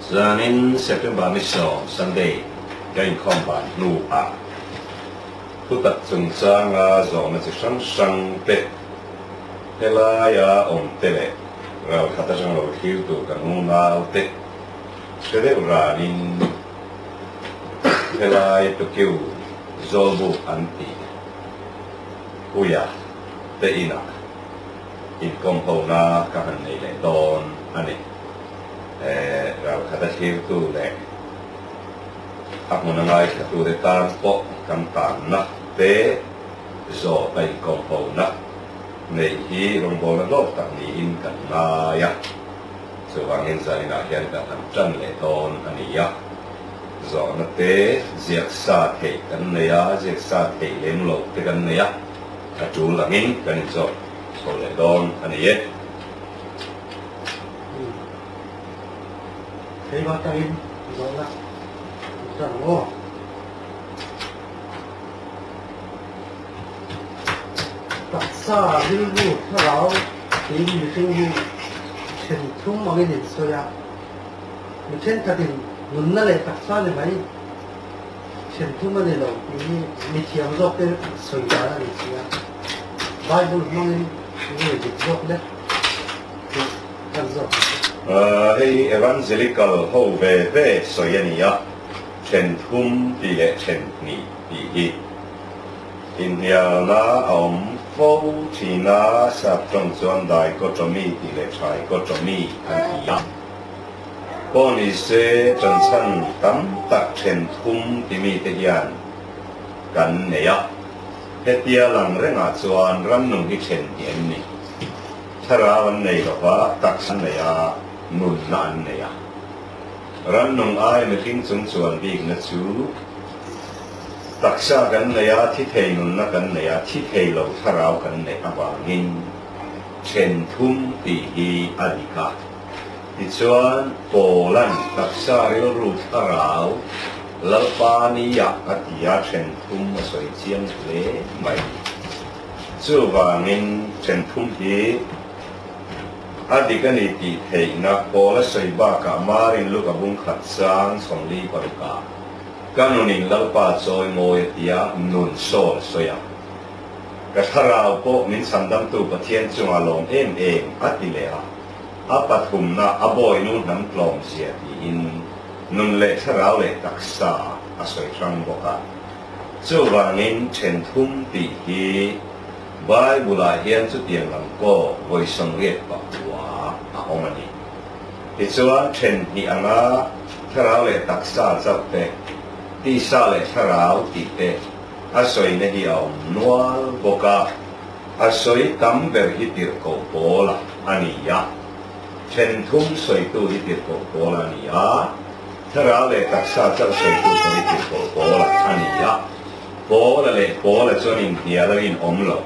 Zanin September Mission Sunday Gain Compan Nu A Putat Chung Chang A Zong Na Chang Sang Te Helaya Om Tele Rao Khata Sang Lo Hiu Tu Kang Nga Te Kede Ranin Helaya Tu Kiu Zolbu Anti Uya Te Ina In Kompona Kahan Nei Le Don Aniเราคัดเชื่อตัวเล็กหากมันง่ายคัดตัวเด็กตามปกกันตามนักเตะโจไปกองพนักในที่โรงพยาบาลโลกต่างนี้อินกันนายะส่วนเงินสายนาเฮียนกันทำจันเลตอนอันนี้ยะโจนักเตะเจียกซาเทกันเนียเจียกซาเทเลี้ยงโลกกันเนียกระจูหลังอินกันโจเลตอนอันนี้Thế có tay đó là chẳng có tại sao đi ngủ nó lão thì mình sinh đi trên thúng mà cái điện soi à mình trên thật thì muốn nó lại tại sao lại mấy trên thúng mà này là mình thiam dọc cái soi ra là gì à Bible mang đi người dịch dọc đấy thì ăn dọc hay evangelical hậu về soi anh nhá trên thum đi lệ trên nhị đi in nhà na ông phô chỉ na sắp trong chuan đại có cho mi đi lệ trái có cho mi anh nhá con đi xe chân chân tắm tắc trên thum đi mi thế gian gần này á hết tia lăng rẽ ngã chuan rắn nung cái trên điện này thà ra vấn này là quá tắc sẵn này à nun nan này à ran nung ai mà kinh chung chuan bị nó chú tắc sa gần này à thi thề nun na gần này à thi thề lâu thà ra gần này à vàng in trên thum tỉ hi adika thì chuan cổ lan tắc sa riu ru thà ra lalpani ya atia trên thum mà soi chiang lệ mày chú vàng in trên thum hi Adikani ti thei na pola soiba ka marin luka bung khat sang songli paruka kanonin lalpa choi moi tia nun sol soya ka tharau po min sandam tu pathian chunga long em atilea apathum na aboi nu nam tlom sia ti in nun le tharau le taksa asoi sang boka chuwangin chen thum ti hi Bible hian chu tiang lam ko voi song riat pa wa a omani ti chuan then hi anga tharau le taksa chau te ti sa le tharau ti te a soi na hi om nual boka a soi tam ber hi tir ko pola ani ya then thum soi tu hi tir ko pola ani ya tharau le taksa chau soi tu hi tir ko pola ani ya pola chuan in dia la in om lo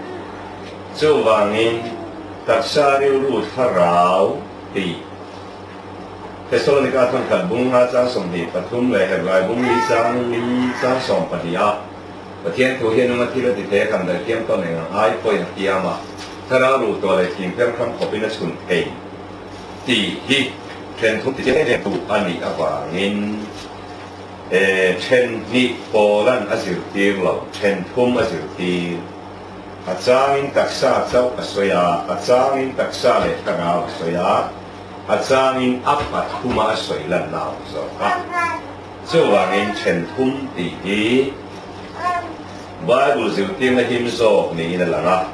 chú vàng in đặc sa riu ru thà ráo thì Thessalonica thon khẩn bung nga trang sòng thì Pathum lại hẹp lại bung lý trang sòng bát ya và thiên thủ hiền ông thi là thì thế cần đại kiêm con này ai coi hạt ya mà thà ráo ruตัวlại kiêm phèm khăm khop in chun thei thì hi thiên thủ thì thế này thủ anh đi vàng in thiên ni Poland azir tiêu lo thiên thum azir tiêu Achangin taksa chau asoya achangin taksa le thangau asoya achangin apat kuma asoi lan nau so ka chuwangin chen thum ti hi Bible zil ting na him zo ni na langa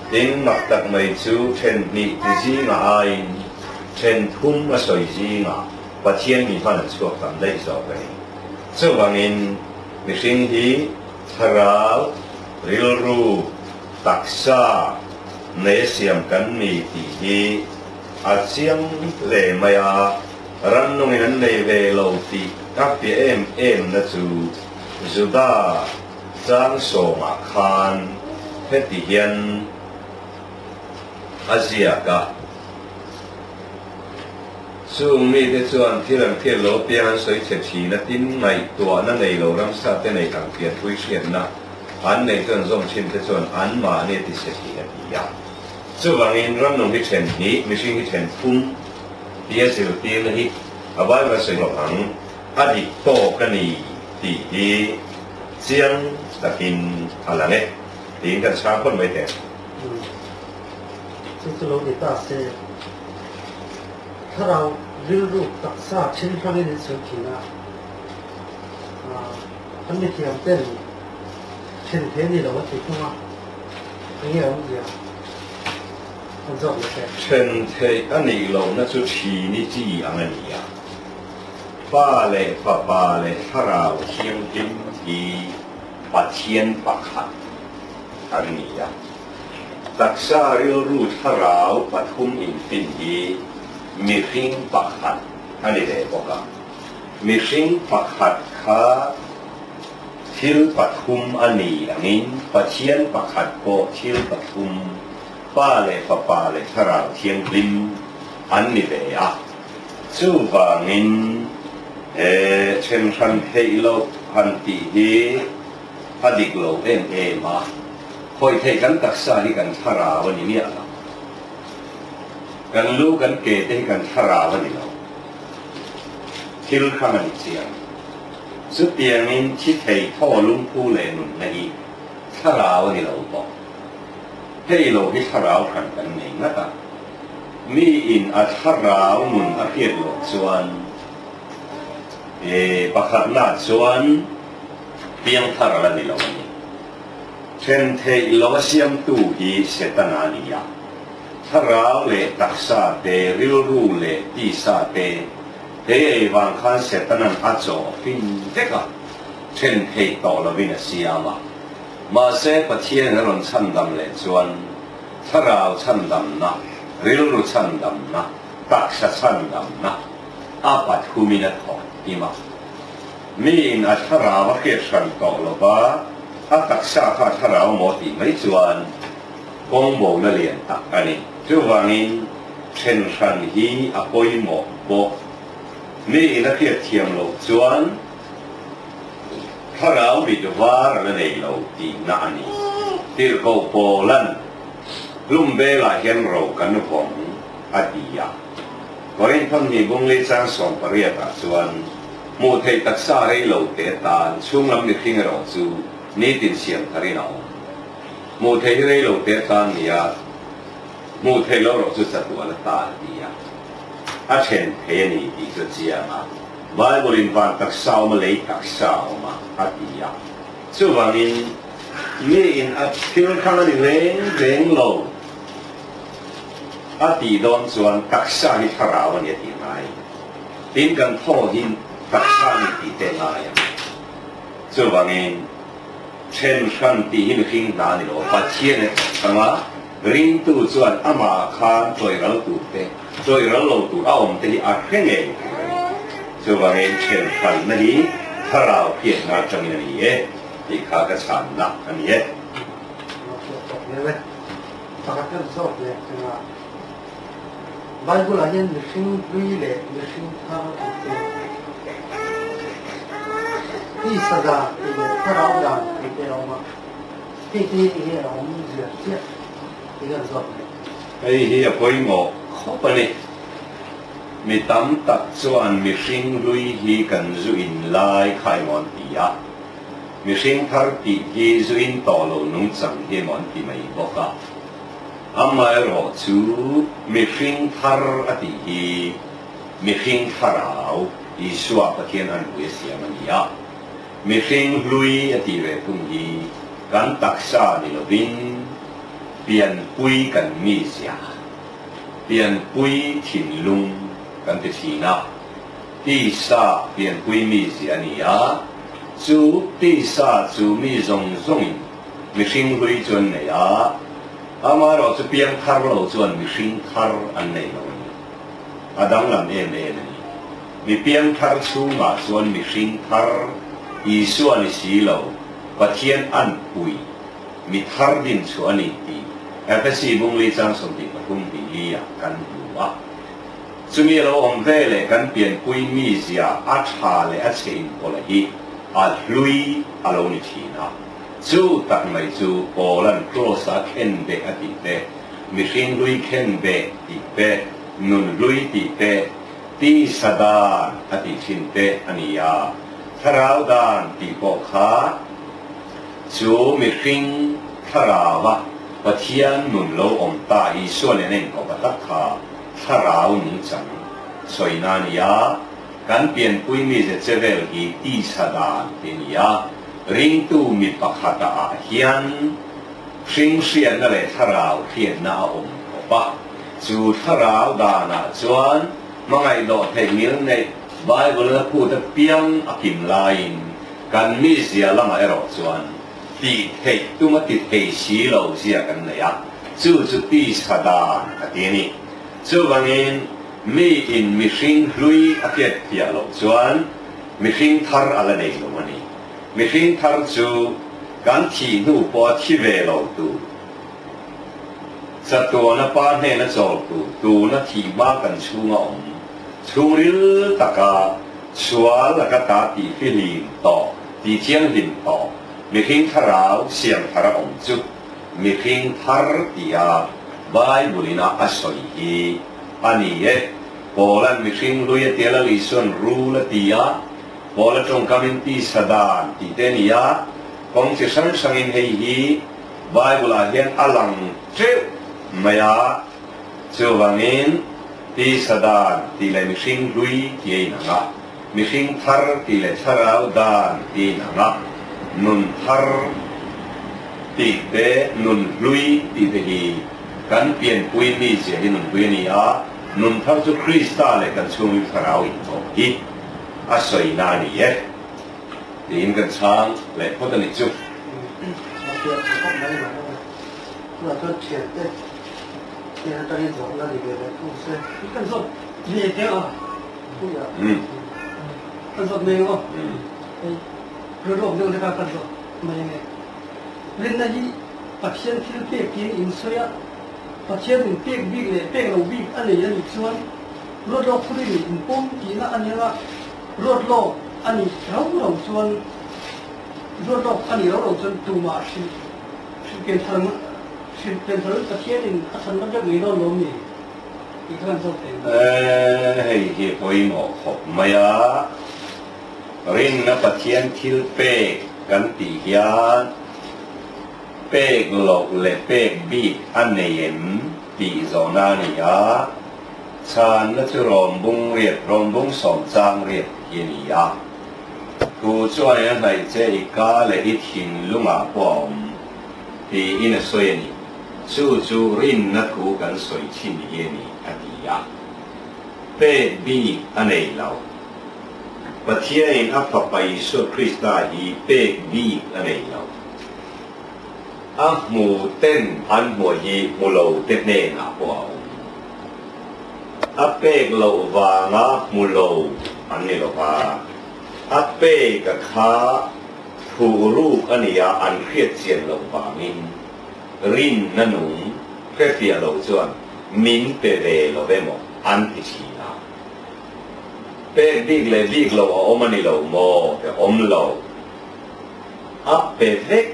ting mak tak mai chu chen ni ti ji nga ai chen thum asoi ji nga pathian mi phan chuak tam dei zo ka ni chuwangin mi sing hi tharau ril ru taksa ne siam kan mi ti hi a chiang le maya ran nong in nei ve lo ti tak pi em na chu juda chang so ma khan he ti hian asia ka su mi te chuan thiram thil lo pian soi che chi na tin mai tua na nei lo ram sa te nei kang pian thui sian na an này tuần dòng chim thế tuần an mà này thì sẽ chỉ là gì à? Chú vàng in ram nông cái chuyện ní, mình suy cái chuyện phun, bây giờ tiền là hít, อาไว้มาสงบหังอดีตโตกันนี่ตีที่เสียงตะกินอะไรเนี่ยตีกันช้าคนไม่แต่ซึ่งจะลงในตาเซถ้าเราเรียนรู้ตักษะเช่นครั้งนี้ในสุขีนะมันไม่เทียมเต้นเช่นเทนี่เราว่าติดขึ้นมาอย่างเงี้ยมันเดียวมันจบเลยแค่เช่นเทอันนี้เราน่าจะชี้นี่จีอันนี้อ่ะป้าเลยป้าเลยถ้าเราเชียงจิ้มที่ปัจเจียนปักขัดอันนี้อ่ะตักษะเรียนรู้ถ้าเราปัทุมอินฟินที่มีฟิงปักขัดอันนี้เลยบอกว่ามีฟิงปักขัดค่ะทิลปัทุมอันนี้อันนี้ปัจเจียนปักขัดก็ทิลปัทุมป้าเลยถ้าเราเชียงจิ้มอันนี้เลยอ่ะจู่ว่างินเช่นฉันให้เราพันตีที่อดีตเรามาคอยเทกันตักษะที่กันทาราวันนี้เนี่ยนะกันรู้กันเกตให้กันทาราวันนี้เราทิลข้ามันเสียงสุดเดียงนี้ชิดให้ท่อลุ่มผู้เลนุนในทาราวันนี้เราบอกให้เราที่ทาราขันกันเองนะครับมีอินอัทารามุนอภิรโลกส่วนประคับนาส่วนเพียงทาราวันนี้เราเช่นเทโลเซียมตูฮีเสตนานิยาถ้าเราเลตักษาเตริลรูเลตีสาเตเฮวังคันเสตนันอัจโจฟินเทกะเช่นเทโตลวินาสียมาเสปเทียนรอนชันดำเลจวนถ้าเราชันดำนะริลรูชันดำนะตักษาชันดำนะอาปัตหุมินัทของอิมามีอินอัทราวะเกชันโตลบะอาตักษะข้าทาราโมติไม่จวนกงโบนเลียนตักอันนี้จู่ว่านี้เช่นฉันฮีอภัยโมโบมีนักเทียมโลกจวนถ้าเราบิดว่าระเนยโลกีน่านี้ที่เขาโปลันลุ่มเบลาเห็นเรากันผมอดียาก็เห็นพันธุ์บุ้งเลี้ยงสองปริยัติจวนมูเทตักษะให้เราเตตานช่วงลำนึกถึงเราจูนี่ติดเสียงทารินามูเทให้เราเตตานเนี่ยมูเทเราจุดสัตว์วันตาดีอ่ะอาเช่นเทนี่ดีจุดเสียมาไบเบิลอินวันตักษะมาเลยตักษะมาอดีอ่ะส่วนนี้มีอินอัดพิลข้างนี้เร่งโลอดีโดนส่วนตักษะที่ทาราวันนี้ที่ไหนทิ้งกันพ่อหินตักษะนี่ที่เตนายส่วนนี้เช่นฉันที่หินหิ้งนานี่เราปัจเจียนทั้งว่าริงตู้ส่วนอามาคานจอยเราตู้เตจอยเราตู้เอาผมที่อาเขงเองส่วนนี้เช่นฉันนี้ถ้าเราเพียงมาจังนี้ที่ข้าก็ฉันนักอันนี้เลยปากกันสอบเลยใช่ไหมไบเบิลอันนี้สิ่งดุยเลยสิ่งทางที่สกาที่ถ้าเราดังที่เรามาที่เราไม่เสียเสียที่กันสอบเลยไอ้เหี้ยพอยงอเข้าไปนี่มีตั้มตัดส่วนมีสิ่งดุยฮีกันจุอินไล่ขายมันตีอะมีสิ่งทาร์ตีฮีจุอินต่อโลนุ่งจังฮีมันตีไม่บอกอะอามาเอรอจูมีสิ่งทาร์ตีฮีมีสิ่งทาราอีสวาปะเทียนอันบุยเสียมันยามีสิ่งลุยอดีเรตุงฮีกันตักษาดิลวินเปลี่ยนปุยกันมีเสียเปลี่ยนปุยถิ่นลุงกันติชีนาที่ซาเปลี่ยนปุยมีเสียนี่ยาจูที่ซาจูมีจงมีสิ่งลุยจนเนี่ยอามาเราจะเปลี่ยนทาร์เราจนมีสิ่งทาร์อันไหนเราอาดังลำเอ็นนี่มีเปลี่ยนทาร์ชูมาจนมีสิ่งทาร์อีส่วนสีเราปะเทียนอันปุยมีทาร์ดินส่วนนี้ดีแต่ภาษีบุ้งลีจังสมติปฐุมปีลีกันอยู่ว่าซึ่งเราอมเวลกันเปลี่ยนปุยมีเสียอัชาเลอัชเชนโอละฮีอัลลุยอัลโอนิชีนาจูตักไม่จูโอลันโครสาเข็นเบอดีเตมีสิ่งลุยเข็นเบดีเตนุนลุยดีเต ตีสดานอติชินเตอนิยาทราวดานตีปอกขาจูมิคิงทราวะปะเทียนนุนโลอมตาอีส่วนเน่งก็ปะตักขาทราวนุนจังสวยนานิยาการเปลี่ยนปุยมีเจเวลฮีตีสดานตินิยาริงตูมีปะขาตาเฮียนชิงเสียนนั่นแหละทราวเทียนนาอมก็ปะจูทราวดานาจวนมังไงโดดเทมิลในไบเบิลพูดเพียงอคิมไลน์การมีเสียละมาเอรอจวนตีเทตุมาติเทสีเราเสียกันเลยอะจูจุตีสดานอดีนี้จูวันนี้มีอินมิชิงลุยอเกียเทียเราจวนมิชิงทาร์อะไรเนี่ยลวันนี้มิชิงทาร์จูการที่นูปอที่เวเราดูสัตว์นับปานเนนจอลตูนัที่มากันชูงอมชูริลตะกาชัวลกตาตีฟิลินต่อตีเทียงหินต่อมีพิงทาราวเสียงทาราองจุมีพิงทาร์ติยาไบบุลินาอัศวิฮีอันนี้เอโปลันมีพิงลุยเตลลิส่วนรูลติยาโปลันจงคำมินตีสดานตีเตนิยาคงจะสังสังอินเฮีไบบุลาเฮียนอลังเจ้ามายาเจ้าวังอินตีสดานตีเลยมิชิงลุยที่นังะมิชิงทาร์ตีเลยทาราวดานที่นังะนุนทาร์ตีเตนุนลุยตีเตฮีกันเปลี่ยนปุยมีเสียที่นุนปุยนี่อะนุนทาร์จุคริสตัลเลยกันช่วงทาราวอินโตฮีอาศัยนานี่เอตีอินกันช้างเลยพุทธนิจุ那这铁的，铁这里走那里边的故事，你跟说你也听啊，不呀？跟说没有，如果我们这个跟说没有，人那一把钱去别给银水啊，把钱你别别嘞，别老别按你人你说，รถเราคุยนี่ผมกินนะอันนี้ว่ารถเราอันนี้เราชวนรถเราอันนี้เราชวนดูมาสิเป็นทางเป็นทางประเทศนึงฉันก็จะมีเราล้มนี่อีกครั้งสุดท้ายเฮ้ยพอยหมอขบมายารินนับเทียนทิลเปกันตียานเปกหลอกเลเปกบีอันเนียมตีโซนานิยาชาญนัจะรอมบุงเรียบรอมบุงสองจางเรียบยินิยากูช่วยให้เจ้าก้าเลยอิทินลุงอาปอมที่อินสวยนี่จู่รินนักกูกันสวยชินเยนี่อดียาเปกบีอันเนียเราปะเทียนอัฟไปสุคริสต์ฮีเปกบีอันเนียเราอัฟมูเต้นอันหัวยีมูโลเตเนนาปอมอัปเปกโลวางามูโลอันนี้โลวาอัปเปกขาผู้รูปอันนี้อันเครียดเสียนโลวามินรินนันุงเครียดเสียโลจวนมินเปเรโลเวโมอันติชีนาเปกดิกเลดิกโลอมันนี่โลโมเปอมโลอัปเปเวก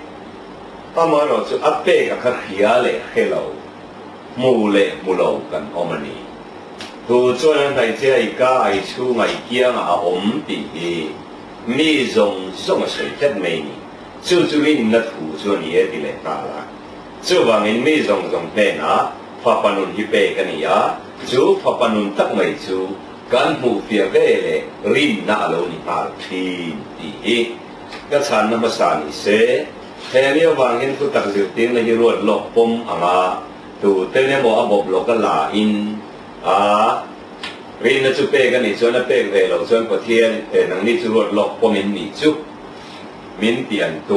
ตามาโรจูอัปเปกขาขียาเลเฮโลมูเลมูโลกันอมันนี่ผู้ช่วยให้เจ้าก้าไอชูไอเกียงอาอมตีมีส่งสวยจัดไม่จู่รินนัดผู้ช่วยนี้ที่เล็กตาละจู่ว่ามินมีส่งเทน่ะฟ้าปนุนฮิเปกันนี่ยาจู่ฟ้าปนุนตักไม่จู่การหูเฟียเวเลรินน่าโลนิพาทีตีก็ฉันนำมาสานิเสเฮเลียววางเห็นผู้ตักสิติงในรวดหลอกปมอามาตูเตเนโมอบหลอกกันลาอินรินจุเปกันนี่ชวนเปกเวลชวนปะเทียนนังนี่จุดหลอกพอมินนี่จุมินเตียนตุ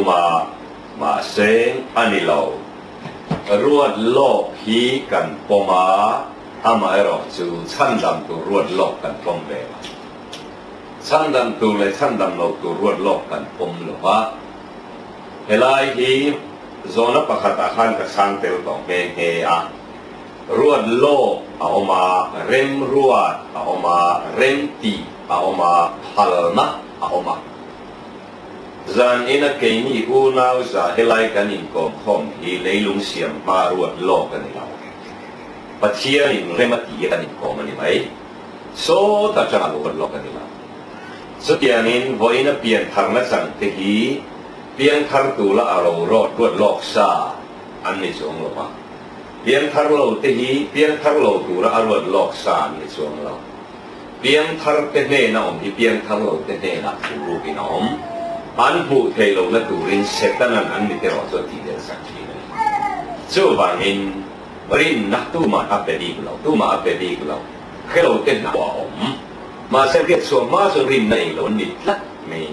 มาเซงอันนี้เรารวดหลอกฮีกันปอมาอามาเอรอจูชั้นดำตัวรวดหลอกกันปมเวลชั้นดำตัวเลยชั้นดำเราตัวรวดหลอกกันปมหรือว่าเฮลัยฮีโซนปะขัดขันกับช่างเตลต่อเมเฮียรวดโลกเอามาเร่งรวดเอามาเร่งตีเอามาพัลนะเอามาจันอินักเกนี่อูน่าจะเฮลัยกันอินกอมคอมฮีเลยลุงเสียมมารวดโลกกันนี่เราปัจเจียนเรมาตีกันอินกอมมันนี่ไหม số ta chẳng đủ vật lộc cái nào số tiền in với nó biển thằng nó chẳng thế hi biển thằng tụ là alo rót vật lộc sa anh ấy xuống rồi mà biển thằng lâu thế hi biển thằng lâu tụ là alo vật lộc sa anh ấy xuống rồi biển thằng thế này nó thì biển thằng lâu thế này là phụ lu cái nó anh phụ thế lâu là tụ rin sẽ ta nên anh ấy rồi cho thì đến sáng chi này số vàng in rin nát tu mà áp đi cái lâu tu mà áp đi cái lâu cái lâu tên là bỏ mà sẽ biết số mà số rin này lâu nít lắc mì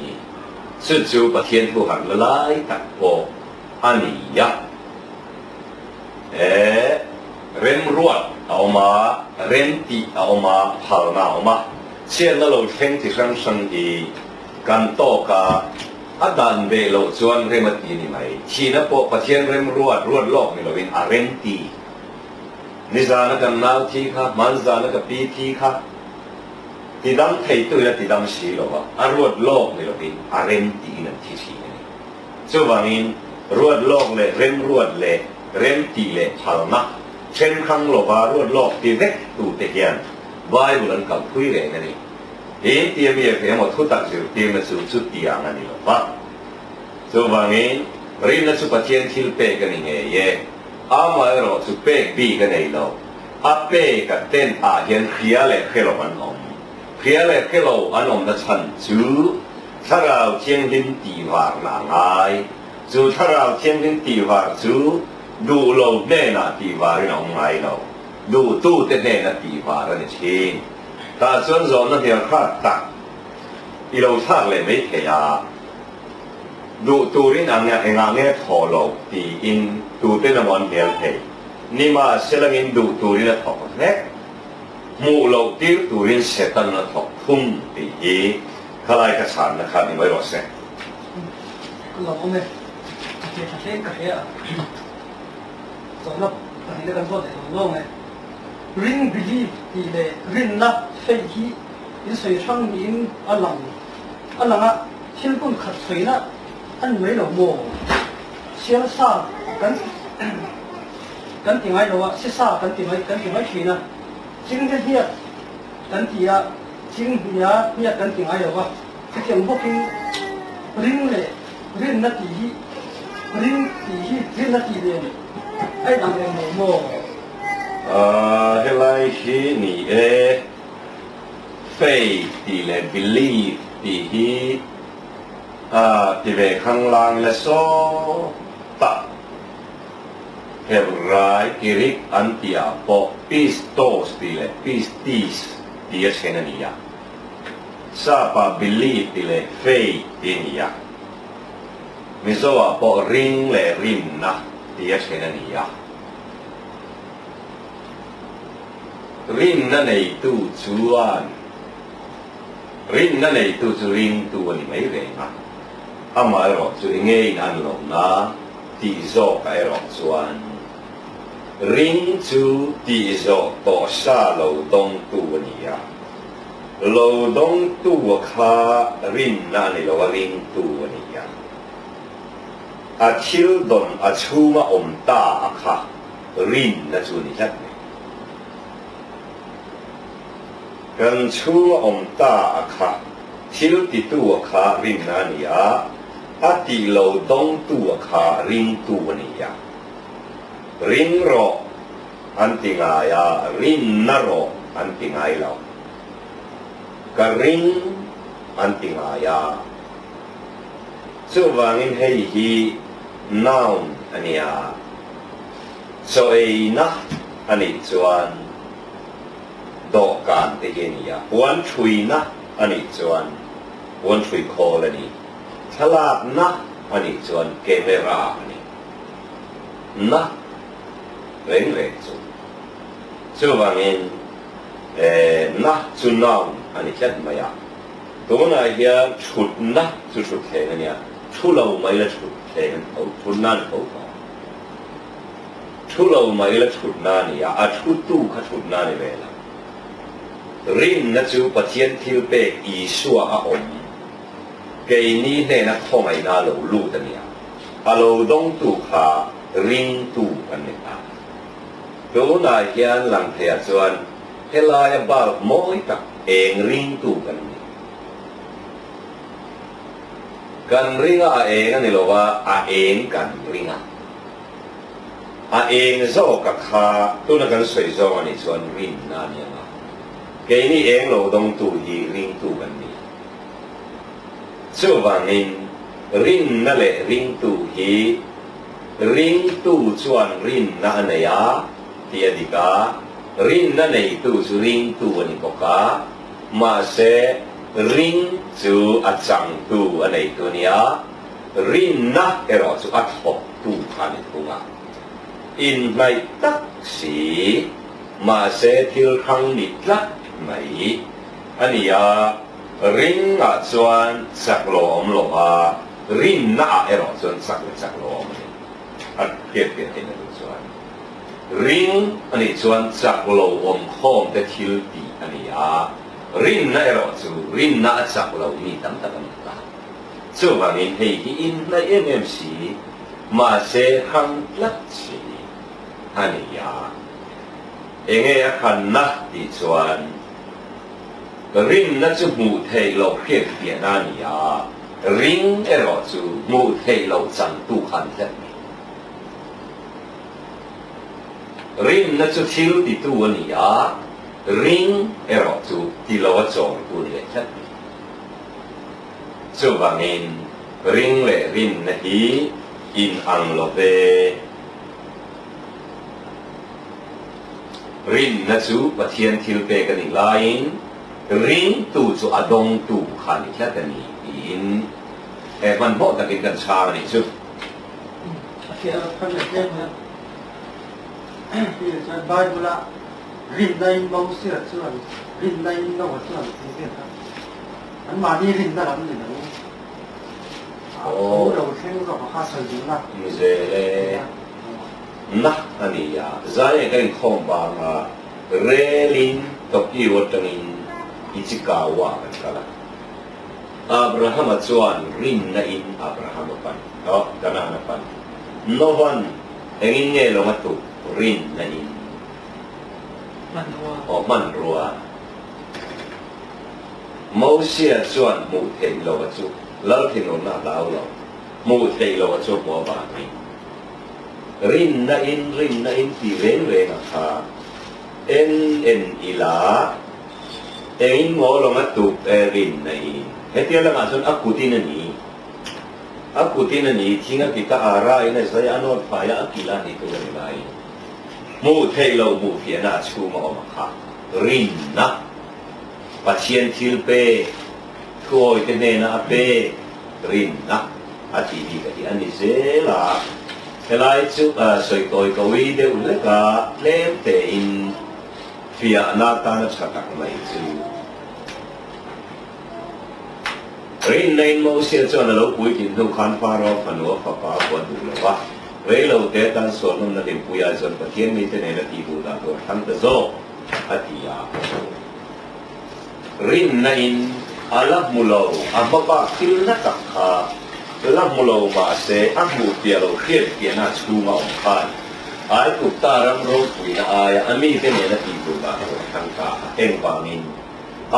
sự chú bát thiên thu hành lại tập bộ anh ấy ren ruột ao mà ren tị ao mà phal nào mà xem nó lâu khen thì sang thìกันโตกาอัดันเบลจวนเรมตีนี่ไหมชีนปปะเทียนเรมรวดโลกนี่เราเป็นอาเรนตีนิจานกันนาวทีค่ะมันจานกันปีทีค่ะติดดำไทยตัวละติดดำสีหรอวะอารวดโลกนี่เราเป็นอาเรนตีนั่นที่ชีนี่ส่วนนี้รวดโลกเลยเรมรวดเลยเรมตีเลยพาลนะเช่นครั้งโลการวดโลกตีเล็กตูเตียนไว้บุรันกับคุยเลยนี่เอ็นที่มีเพียงหมดทุกตัดสินที่มันสุดสุดที่อย่างนั้นหรอวะส่วนนี้เรื่องนั้นสุภาพเชียนทิลเปกันยังไงเย่อามาเราสุเปกบีกันยังไงเราอาเปกันเต้นอาเห็นเขียเลยเขียเราอันอมเขียเลยเขียเราอันอมนั้นฉันจูถ้าเราเชียงดินตีวาร์นางไอจูถ้าเราเชียงดินตีวาร์จูดูเราเน่นาตีวาร์นองไงเราดูตู้เต้นเน่นาตีวาร์นี่เชียงแต่ส่วนส่วนนั้นเดียวขาดตักอีเราทักเลยไม่เขียดูตัวนี้อันเนี้ยงานเนี้ยถอดเราตีอินดูเต้นวันเดียวเทนี่มาเสร็จแล้วอินดูตัวนี้ถอดเล็กมูเราตีตัวนี้เสร็จแล้วถอดพุ่งตีอีขลายกระสานนะครับนี่ไม่รอเสร็จเราไม่เกี่ยวกับเรื่องกับเรื่องสำหรับตอนนี้เราพูดถึงโลกไงริงบิลีตีเลยริงนับเฟที่ยินสวยช่างยินอันหลังอ่ะที่เราขัดสวยนะอันไม่หลงโม่เสียงซ่ากันที่ไม่หลงอ่ะเสียซ่ากันที่ไม่ชีนะจริงจะเทียบกันที่อ่ะจริงเฮียกันที่ไม่หลงอ่ะที่เขียนพวกนี้ริงเลยริงนัดที่ริงนัดที่เดียวไอ้หลังเองโม่เฮลัยชีนี่faith ที่เลย believe ที่ที่เวข้างล่างเลยโซตะเฮบรายกิริกอันที่อาปอปิสโตสที่เลยปิสติสที่เช่นนี้อ่ะซาปา believe ที่เลย faith ที่นี่อ่ะมิโซอาปอริงเลยริมนะที่เช่นนี้อ่ะริมนั่นไอ้ตู้จวนริมนั่นไอ้ตู้จริงตัวนี้ไม่เร่งอ่ะอามาเราจะเงี้ยอันหลงนะที่โจกไอ้เราจวนริมจูที่โจกต่อชาเราต้องตัวนี้อ่ะเราต้องตัวข้าริมนั่นไอ้เราริมตัวนี้อ่ะอาชิลดอนอาชูมาอมตาค่ะริมนั่นจูนี่แหละกันชูอมตาค่ะทิลติตัวค่ะริมนานียอาติโลดงตัวค่ะริมตัวนี้ริมรออันติงายาริมนรออันติงายเรากริมอันติงายาส่วนว่างินให้ฮีน้าวอันนี้โซเอนะอันนี้ส่วนดอกการเทียนี่วันช่วยนะอันนี้ส่วนวันช่วยคอลนี่ฉลาดนะอันนี้ส่วนเกมราอันนี้นะเร่งส่วนว่าเงินนะจุนน้องอันนี้แค่ไม่ยากตัวนั้นเฮียชุดนะชุดแข่งเนี่ยชุดเราไม่ละชุดแข่งเขาชุดนั่นเขาชุดเราไม่ละชุดนั่นเนี่ยชุดตู้เขาชุดนั่นนี่เวลาริมนั่นจูปะเทียนทิวเปกอีชัวอาอมเกนี้เนี่ยนักท่องไอ้นาโลลูตันเนี่ยอาโลดงตูขาริมตูกันเนี่ยตัวนั้นเฮียนหลังเทียจวนเฮลายบาลมอยตัก ring tu kan ni kan ringa kan ni lo wa kan ringa zo ka kha tu na kan soi zo ani chuan rin na ni ma ke ni lo dong tu hi ring tu kan ni chu wangin rin na le ring tu hi ring tu chuan rin na na ya tia dika rin na nei tu chu ring tu ani ko ka ma se ring chu a chang tu anei tu nia rin na ero chu a thok tu khani tunga in mai tak si ma se thil khang ni tlat mai ania ring a chuan sak lo om lo a rin na ero chuan sak lo om a tiet tin na chuan ring ani chuan sak lo om khom te thil ti ania rin na ero chu rin na sak lo mi tam ta ta chu wangin hei hi in na mmc ma se hang tlat si ania enge a khan na ti chuan rin na chu mu thei lo khiet pia na nia ring ero chu mu thei lo chang tu khan thet rin na chu thil ti tu ania ring ero chu ti lo chong tu le thet chu wangin ring le rin na hi in ang lo ve rin na chu pathian thil pe kan in lain ring tu chu adong tu khan thet ani in man ho ta kin kan cha ni chu kia kan le ke na kia chan bai bula rin dai mau sia chuan rin dai no chuan ti ke ta an ma ni rin da lam ni na o lo theng ro ha sa ji na ni ze le na ani ya zai kan khom ba ma relin to ki wo tangin ichikawa kan kala Abraham chuan rin na in Abraham pan no kana na pan no one engin nge lo matu rin na in man ruwa mau sia chuan mu thei lo chu lal thin on na lao lo mu thei lo chu bo ba ni rin na in ti ren na kha en ila engin mo lo matu rin na in hetia la ma sun akutin ni thinga ki ka ara ina sai anot pa ya akila ni to ni lai mu thei lo mu phia na chu ma ma kha rin na pathian thil pe khoi te ne na pe rin na ati di ka ti ani se la helai chu soi toi ko wi de u le ka lem te in phia na ta na chatak mai chu rin nain mo sia chuan a lo pui kin thu khan pa ro phanua pa pa ko du lo wa re lo te tan so nom na dim puya chuan pathian mi te ne na ti bu da to tham ta zo atia rin nain ala mulo ababa kil na ka kha la mulo ma se amu pia lo khiet pia na chu ma om khan ai ku ta ram ro pui na aya ami te ne na ti bu da to tham ka eng ba min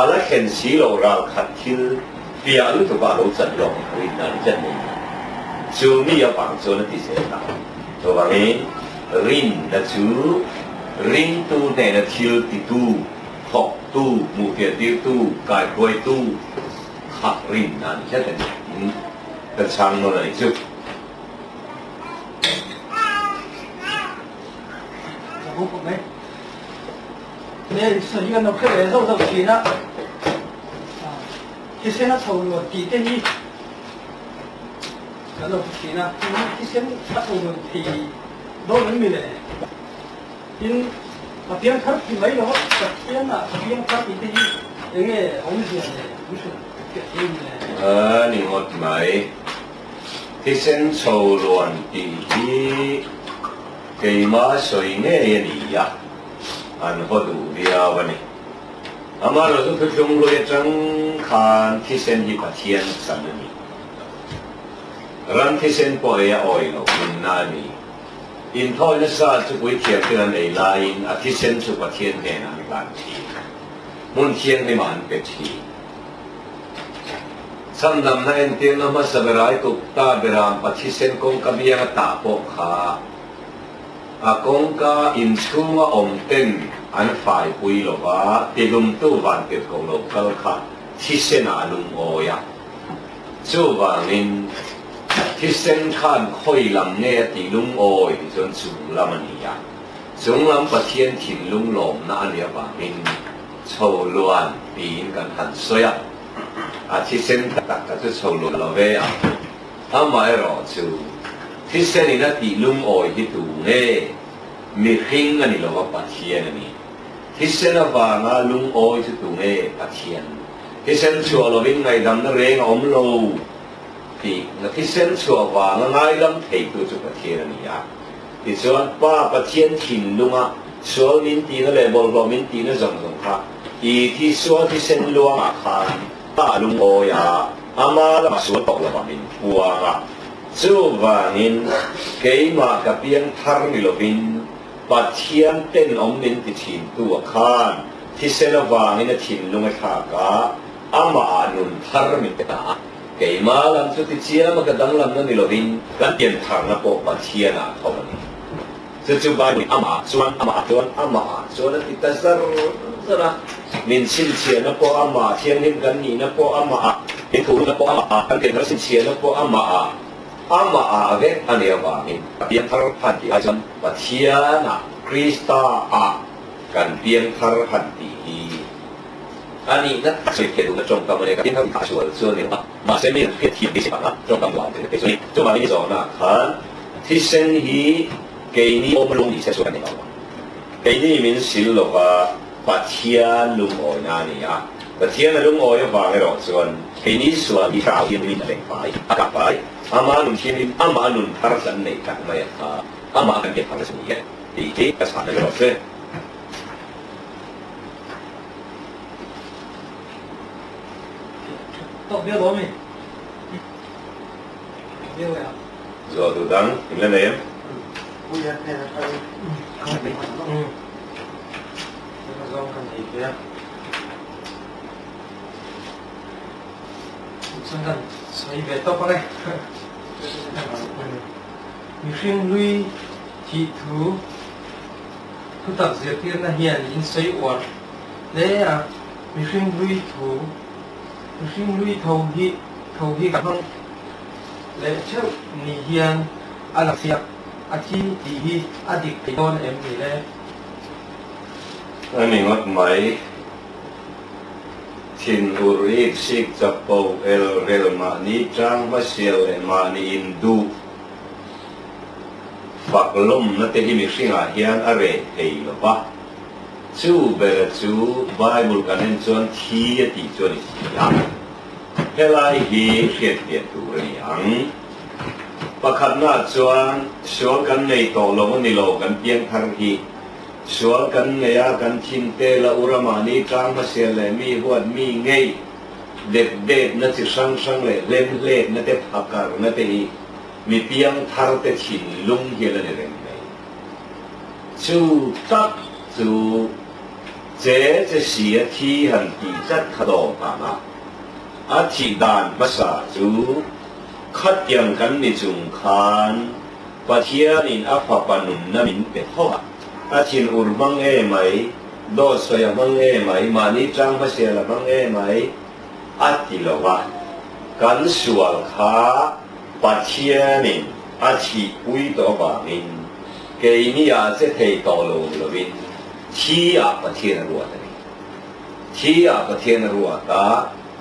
ala khen si lo ra khat thil pia lu to ba lo chan lo rin na chan ni chu ni ya bang chu na ti se ta to ba ni rin na chu rin tu ne na thil ti tu thok tu mu pia ti tu kai koi tu khak rin na ni chan ni ta chang no ni chu không có mấy nên sử dụng nó cái này đâu đâu chỉ nó cái xe nó thầu rồi thì cái gì cái đâu chỉ nó cái xe nó thầu rồi thì đâu vẫn mình này nhưng mà tiếng khác thì mấy nó tiếng là tiếng khác thì cái gì những cái ông gì này không phải cái gì này ni ngot mai cái sen thầu rồi thì cái mà soi nghe ni ya an ho du dia wani amaro su thu chung lo chang khan thi sen hi pathian san ni ran thi sen po ya oi lo min na ni in thoi na sa chu pui thiam te nei la in a thi sen chu pathian he na ban thi มุนเทียนในมันเป็ดทีสันดำนั้นเตียนมาสบรายกุกตาเบรามปัจฉิเซนกงกบียงตาปกขาอากงกาอินชูงอมเต็นอันฝ่ายปุยโลวาติลุมตู้วันเก็บกงโลกลขาที่เซนาลุงโอยะจูวานินที่เส้นข้านค่อยลำเนติลุงโอยจนสูงลำนียะสูงลำประเทียนถิ่นลุงหลมน่าเลียวานินโชลวนปีนกันหันสวยอาทิเส้นตักก็จะโชลวนละเวียอาไม่รอจูที่เส้นนี้นะติลุงโอยที่ตูเน่มีขิงกันนี่เราว่าประเทียนนี่ที่เส้นว่างาลุงโอยที่ตูเน่ประเทียนที่เส้นชัวเราวิ่งไงดำนั่งเร่งอมโลที่เส้นชัวว่างง่ายลำเทตัวจุประเทียนนี่อ่ะที่ส่วนป้าประเทียนถิ่นลุงอ่ะส่วนมินตีนั่นแหละบอกเรามินตีนั่นสงครับอีที่ส่วนที่เส้นลวงอาคารป้าลุงโอยอ่ะอามาละมาส่วนตกละมามินปัวอ่ะจู่ว่านินเกี่ยมากับเพียงทาร์มิโลวินประเทียนเต้นอมมินติถิ่นตัวคานที่เส้นว่างนี่นะถิ่นลุงไอ้ข้ากะอามานุนทาร์มินตาเกี่ยมาลำสุดที่เชียร์มากระดังลำนั่นมิโลวินกันเปลี่ยนทางนะพวกประเทียนอ่ะเท่านั้นจู่ๆบ้านนี้อามาส่วนอามาส่วนอามาส่วนที่ตัดสระมินชินเชียร์นะพวกอามาเทียนหินกันนี่นะพวกอามาเป็นถูกนะพวกอามากันเกิดรัสินเชียร์นะพวกอามาเวทอันเดียวกันนี่เปลี่ยนทางพันธุ์อาจารย์ประเทียนะคริสตากันเปลี่ยนทางพันธุ์อันนี้นะสิ่งที่ดูนะจงกำเนิดกันที่ทำให้ส่วนนี้มาเส้นนี้เกิดที่ดิฉันนะจงกำเนิดเป็นส่วนนี้จงมาที่สองนะขันที่เส้นนี้เกี่ยนี้อมลงที่เส้นส่วนนี้เอาเกี่ยนี้มีสิ่งละว่าปัจเจียลุงโอยนั่นนี่อ่ะปัจเจียลุงโอยฟังให้เราส่วนเกี่ยนี้ส่วนที่เราเห็นมีอะไรไปอากาศไปอามานุนที่นี่อามานุนทาร์สันนี่กันไม่อ่ะอามากันเก็บทางส่วนนี้ที่ภาษาในเราเส้น到别罗没？别了呀。做都当，你那呢？我也看着他，那个时候看这些，真的，所以别到过来。มีเครื่องลุยที่ถูทุกตัดเสียที่นั่นเฮียนอินไซอวดเลยมีเครื่องลุยถูมีเครื่องลุยเท่าที่กับน้องเลยเชื่อนี่เฮียนอะไรเสียอาทิตย์ที่อดีตโดนนี่เลยอันนี้วัดไหมทินอุริกสิกจับปูเอลเรลมานีจังมาเซียลมานีอินดูฝักลมนั่นที่มีสิ่งอาเฮียนอะไรเฮียหรอปะจูเบลจูไบเบิลกันเห็นจวนที่ติจวนที่ยังเฮลัยฮีเขียนเดียดตัวยังประคันหน้าจวนชวนกันในโตลงในโลกันเพียงทางฮีชวนกันในยากันทินเตละอุรมานีจังมาเสียเลยมีหัวมีเงยเด็ดนั่นจะช่างเลยเล่นนั่นจะพักการนั่นจะมีเพียงทางแต่ชินลุงเฮลันเรื่องไหนจูตักจูเจ๊จะเสียที่หันตีจัดขดองตานะอาทิดานภาษาจูขัดยังกันในจุงคานปะเทียนินอัฟปานุนนามินเป็นห้องอาทินอุรบังเอไหมโดสยบังเอไหมมานิจังภาษาละบังเอไหมอาทิลวะกันสวลขาปะเทียนินอาทิอุยตัวบามินเกยนี่อาจจะเทตอโลลวินที่อาปะเทียนรัวตาที่อาปะเทียนรัวตา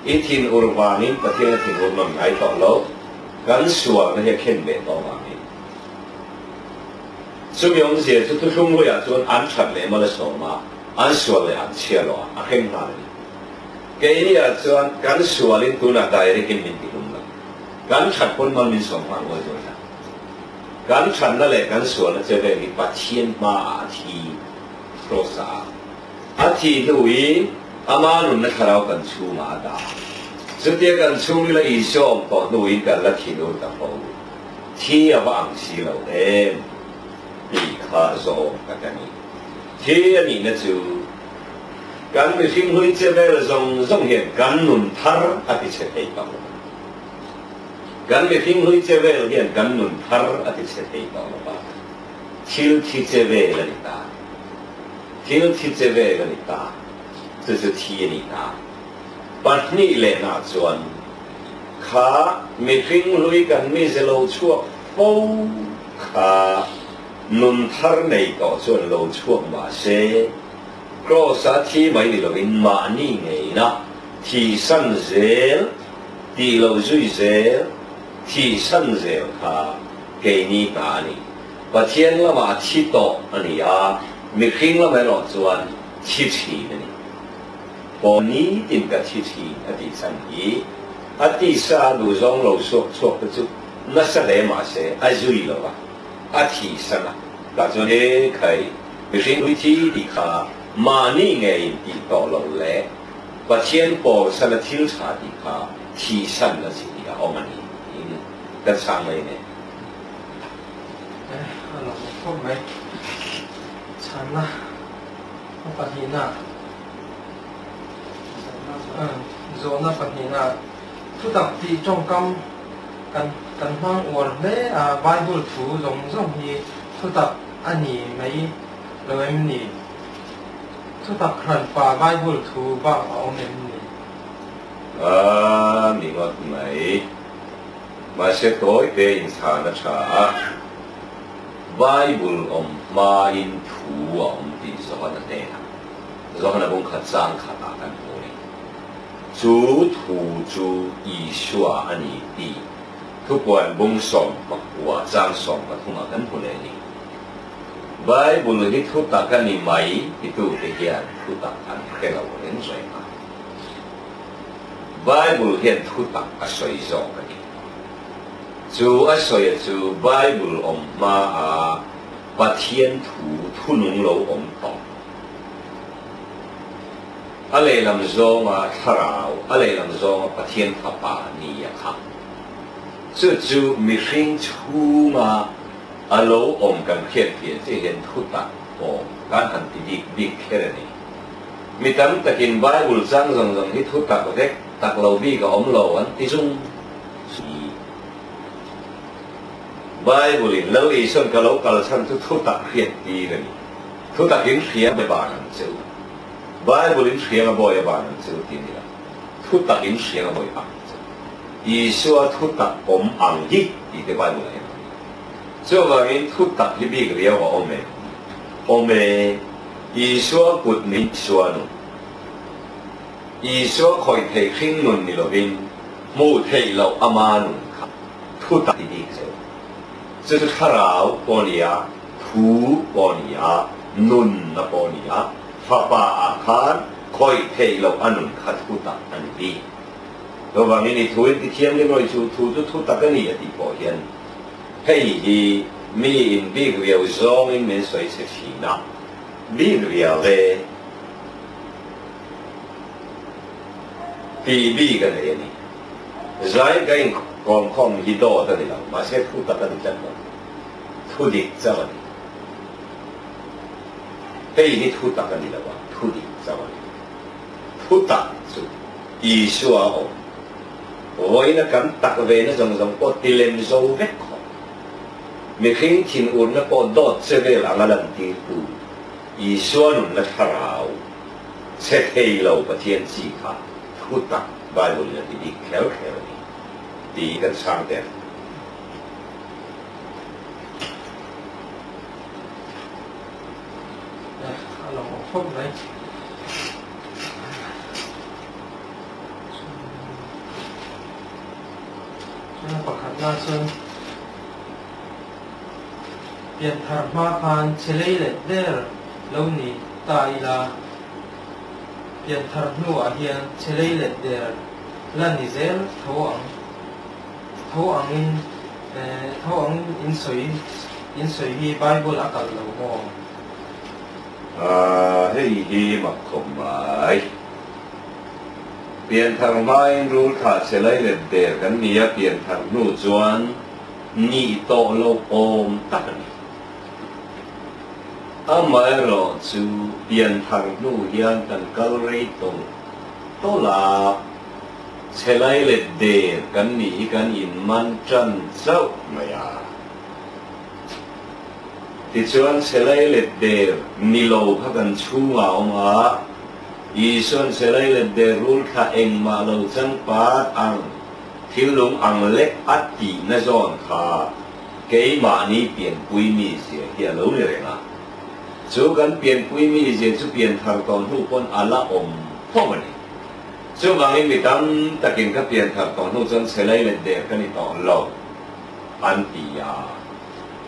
อิทินอุรบานินปะเทียนทินอุรมังไอตอโลกันสวลนั่นจะเข้มเบ็ดตัวบามินสมัยนั้นเสียจุดทุ่งเลยจนอันชัดเลยมาเลยสองมาอันสวลเลยอันเชี่ยวอ่ะเข้มขนาดนี้เกยนี่อาจจะกันสวลินตัวนั้นได้เรื่องมินติลุงละกันชัดคนมันมีสองฝั่งเลยตัวนั้นกันชัดนั่นแหละกันสวลนั่นจะเป็นปะเทียนมาทีโรสาอาทิตย์ลุยอามานุนนักข่าวกันชูมาดาสุดท้ายกันชูนี่ละอีชอบต่อลุยกันละทีโดนตะโพที่อาบังสีเหล่าเอ็มปีคาโซกันนี่ที่อันนี้นะจู กันไม่ทิ้งลุยเจ้าเวลส่งเห็นกันนุนทาร์อติเชตให้ต่อกันไม่ทิ้งลุยเจ้าเวลเห็นกันนุนทาร์อติเชตให้ต่อมาทิลที่เจ้าเวลนิตาทิลที่เจ้าเวลนิตา这是ทีนิตาปัจจุบันน่าจวนข้าไม่ทิ้งลุยกันไม่จะเราชั่วฟูข้านุนทาร์ในต่อจวนเราชั่วมาเสก็สัตย์ไม่ได้เราเป็นมานี่ไงนะที่สันเซลที่เราจุยเซลที่สันเซลข้าเกนี่กานี่ประเทศเรามาที่โตอันนี้ไม่ทิ้งเราไม่หลอดจวนที่นี่ปนี้ติดกับที่อดีตสันยีอดีตสาดูจงเราสวกจุนัสเลมาเสอาจุยเราอธิสันก็จะเห็นใครไม่ทิ้งวิธีที่ข้ามานี่ไงที่ต่อเราแหละประเทศปอสันทิลชาติข้าที่สันละสิที่เอามานี่กันช่างเลยเนี่ยเราพูดไหมฉันนะปะทีน่ะโซนปะทีน่ะทุกตักที่จงกำกันห้องอวดเล่ไบเบิลถูจงที่ทุกตักอันนี้ไม่เลยนี่ทุกตักครันป่าไบเบิลถูบ้างเอาเงินนี่นี่ว่าไหนมาเช็ดตัวเป็นสารชาไบเบิลมาอินถูที่สอนนั่นเองสอนนั่นบุญขัดสร้างขัดกันโอ้ยจูถูจูอิชัวอันนี้ดีทุกวันบุญส่งมาว่าจ้างส่งมาทุ่งกันผู้เล่นไบเบิลที่ทุกตักกันนี่ไม่ที่ตัวเดียร์ทุกตักกันแค่เราเล่นสวยมาไบเบิลเห็นทุกตักอาศัยส่งกันจูอาศัยจูไบเบิลมาประเทศทุนงเราต่ออะไรลำจงทาราวอะไรลำจงประเทศทับปานี่ครับ这就没兴趣嘛，เรากันเขียนที่เห็นทุกตักการหันติดิแค่นี้มีตั้งแต่กินไบเบิลจังที่ทุกตักก็เด็กตักเราบีกับเราอันที่จงไบเบิลเราอีส่วนกับเรากับฉันทุกตักเขียนดีเลยทุกตักเห็นเขียนไปบ้านนั่นเจ้าไบเบิลเขียนมาบ่อยบ้านนั่นเจ้าที่นี่ละทุกตักเห็นเขียนมาบ่อยบ้านอีส่วนทุกตักอังยิที่ได้ไบเบิลเนี่ยส่วนว่าเห็นทุกตักที่บีกับเรียกว่าเมอีส่วนกุดนิส่วนอีส่วนคอยเทขิงนุนนี่เราเป็นมูเทเราอามานุนครับทุกตักที่ดีเจ้า这是他老波尼亚，土波尼亚，嫩那波尼亚，发巴阿坎，可以配落安嫩卡土达安利。我话你土的天你来做土达个你的地方先，嘿伊咪因比个有上因面水是钱呐，比个有嘞，比个嘞你，在个因。光看许多的地方，马些土达的地方，土地在哪里？嘿，你土达的地方，土地在哪里？土达就艺术啊！我那敢达个位那种我地连手不可，没听听我那个到这个两个人地步，艺术那他老，切黑了不天气卡，土达把我那地挑挑的。ดีกันช่างแต่เราพูดไหมช่วงประคับหน้าช่วงเปลี่ยนธรรมะพันเฉลี่ยเด้อแล้วนี่ตายละเปลี่ยนธรรมะเฮียนเฉลี่ยเด้อแล้วนี่เซลทวงอินสวยที่ไบเบิลอากัลเรามองให้ฮีมักคมไว้เปลี่ยนทางไม้รู้ขาดเฉลยเด็ดกันนี้เปลี่ยนทางนู่จวนนี่โตโลโอมตักนี่ mai rồi chú biến thằng nu hiền cần câu rây tung to là sẽ lấy lệ đề cần nỉ cần in man chân sâu mày à thì chuan sẽ lấy lệ đề ni lâu các cần chú ngào mà ý xuân sẽ lấy lệ đề rul kha em mà lâu chân phát ăn thiếu lúng ăn lệ ắt tì na giòn kha cái mà ni biến quy mi gì hiện lâu này à chú cần biến quy mi gì chú biến thằng con hữu con ala phong này chú bằng em bị tâm ta kinh các biến thằng con hữu chân sẽ lấy lên để cái này tỏ lâu ăn tì à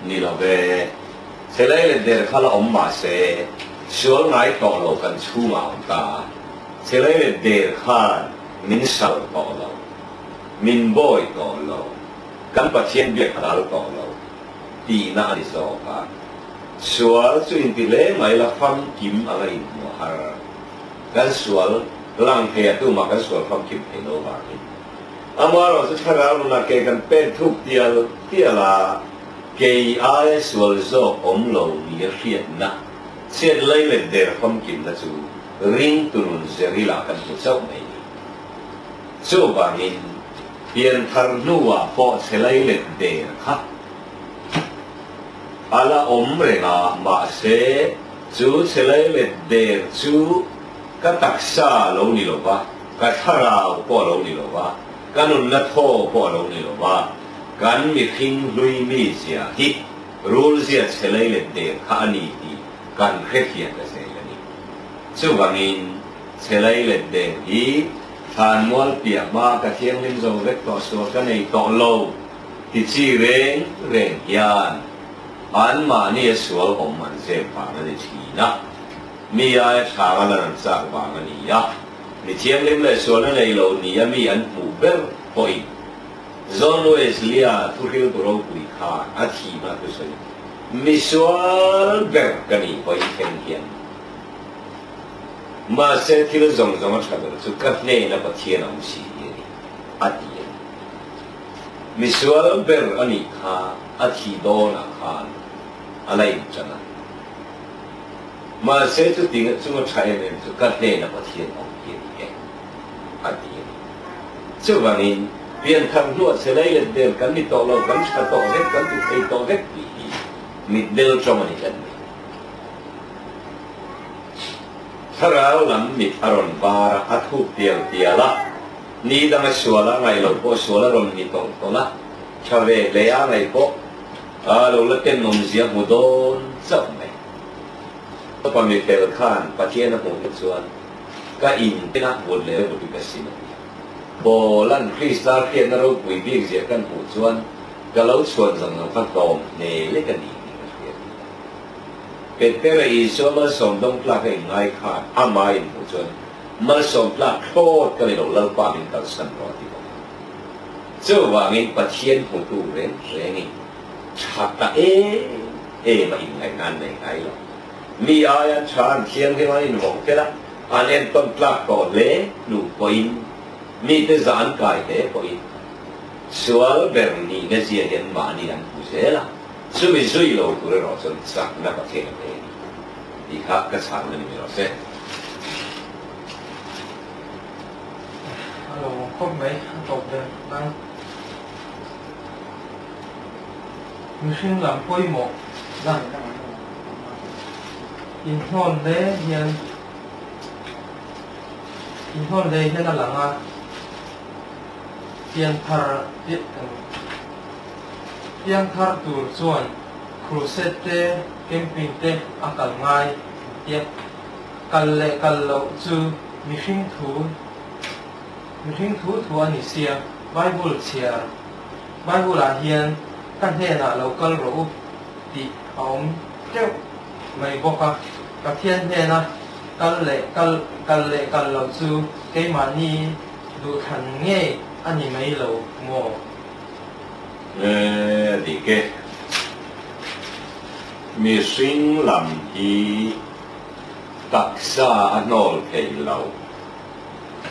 ni lâu về sẽ lấy lên để khá là mà sẽ xuống ngay tỏ lâu cần chú ngào ta sẽ lấy lên để khá mình sợ tỏ lâu mình bồi tỏ lâu cần bắt thiên việc khá tỏ lâu tì na đi sao cả sual chu in tile mai la pham kim ala in mo har kan sual lang he tu ma kan sual pham kim he no ba ni amaro chu thara lu na ke kan pe thuk tia la ke ai sual zo om lo ni riat na set lai le der pham kim la chu ring turun zeri la kan pu chau mai ni chu ba ni pian thar nuwa po selai le der kha ala omre na ma se chú sẽ lấy lệ đề chú các đặc xa lâu ni lo ba các thara bỏ lâu ni lo ba các nôn nát thô bỏ lâu ni lo ba các mi khinh lui mi zia hi rule zia sẽ lấy lệ đề khá ni hi các khét hiện là sẽ là ni chú vangin sẽ lấy lệ đề hi than mual pia ma các thiêng linh dầu vết tỏ số các này tỏ lâu thì chỉ rèn hiền an mà ni sual om man se pa na ni china mi ai thang ala nan sa ba nga ni ya ni chiam lim le sual na nei lo ni ya mi an pu ber poi zon lo es lia tu hil tu ro pui kha a thi ma tu sai mi sual ber ka ni poi khen hian ma se thil zong zong a thadar chu kat nei na pa thien am si ni a ti mi sual ber ani kha a thi do na khan alai chana ma se tu ting chu ma thai ne chu kat ne na pathian ong ki ni ati chu wangin pian thang lu se lai le del kan ni to lo kan ska to ve kan tu ei to ve mi del chomani kan tharau lam mi aron bara athu tial tiala ni da ma suala ngai lo po suala ron ni to to la chave le ya ngai po lâu là tên nông dân một đồn sập này, có bao nhiêu tờ khan, phát hiện là một cái chuyện, cái in cái nào một lẽ một cái gì nữa, bộ lần khi sao hiện nó quỷ biết gì cái một chuyện, cái lâu chuyện rằng nó phát động này lấy cái gì, cái thế là ý số mà sống đông là cái ngay khác, amai một chuyện, mà sống là khô cái lâu lâu qua mình tạo sản rồi thì không, chứ và mình phát hiện một tu đến này chặt ta mà in ngày ngàn này cái lo mi ai ăn chán chiang cái mà in vọng cái đó anh em tuân lạc có lẽ đủ có in mi tới gián cái thế có in sual bern ni cái gì hiện mà ni ăn phụ thế là suy mi suy lâu tụi nó rồi sắc nó có thể thế đi khác cái sáng này mình rồi sẽ alo không mấy tốt đấy đang mình sinh làm quay một rằng in thôn đấy hiện là lăng hiện thar tur chuan cruise te camping te akal ngai te kal lo chu mi hring thu ani sia bible chia bible a hian kan he na local ro ti om keu mai boka ka thian he na kal lo chu ke mani du than nge ani mai lo mo thì cái mi sinh làm hi đặc sa anol thầy lâu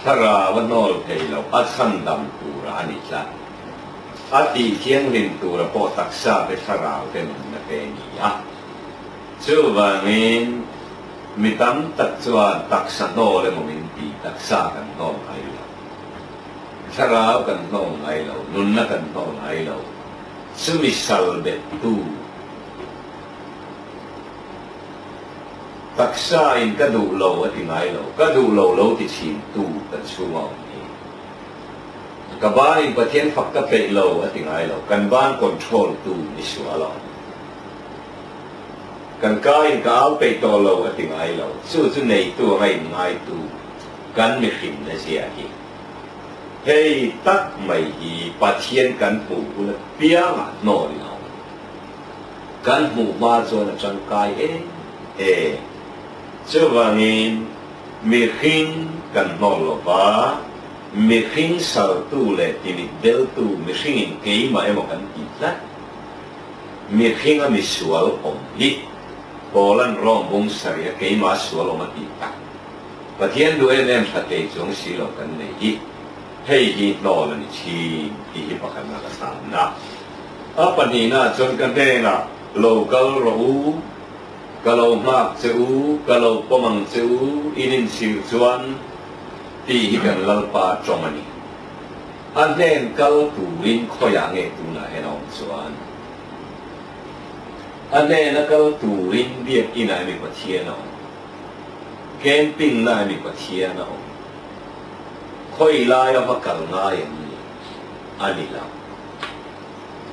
thara anol thầy lâu athan đam tu ra ni cha ati thiang lim tu ra po đặc sa be thara cái mình là cái gì á chưa vàng mi tắm tắc chua tắc sa nô le một mình đi tắc sa cần nô ai lâu, sa rau cần nô ai lâu, nun na cần nô ai lâu, sumi sal bet tu, tắc sa in cái đủ lâu ở tiếng ai lâu, cái đủ lâu thì chín tu cần su mong ni, cái ban in bát thiên phật cái bể lâu ở tiếng ai lâu, cái ban control tu ni su lâu. Kan kain ka au pe to lo at ting ai lo su nei tu ngai tu kan mi khim na sia hi hei tak mai hi pathian kan pu la pia ma no lo kan mu ma zo na chang kai chu wangin mi khim kan no lo ba mi khim sal tu le ti mi del tu mi khim ke ma emo kan ti la mi khim a mi sual om hi Polan rom bung saria ke ma sualo mati ta pathian du em thate chung si lo kan nei hi hei hi no la ni chi hi pakhan na ka san na apani na chon kan de na lo kal ro kalau mak cheu kalau pomang cheu inin sil chuan ti hi kan lalpa chomani an nen kal tu rin khoya nge tu na henom chuan anh này nó có tủ linh biết cái này mình có chia nào, camping này mình có chia nào, khơi lại ở bắc cảnh này anh đi làm,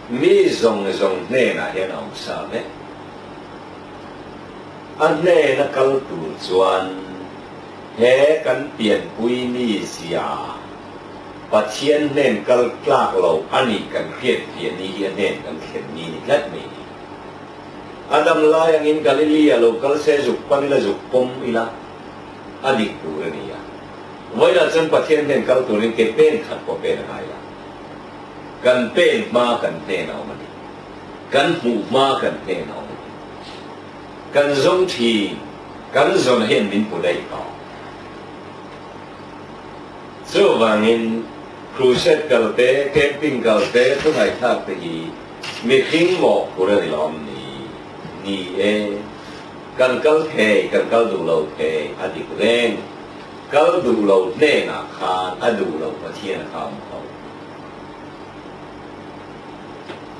mi dùng này là hiện ông sao đấy, anh này nó có tủ chuan, hè cần tiền quý mi xia, bắt tiền nên có lạc lâu, anh ấy cần khiết tiền này nên cần khiết này rất mấy. Adam layang in Galilea local se zukpan ila zukpom ila adik turan niya. Wala chan pathian den kal turin ke pen khat po pen haya. Kan pen ma kan te na mani. Kan mu ma kan te na mani. Kan zong thi kan zon hen min pu dai ka. So wangin cruise kal te camping kal te tu nai thak te hi mi khing mo pura ni lom ni. Ni cần câu đủ lâu thế adik ren câu đủ lâu thế na khan đủ lâu và thiên kham không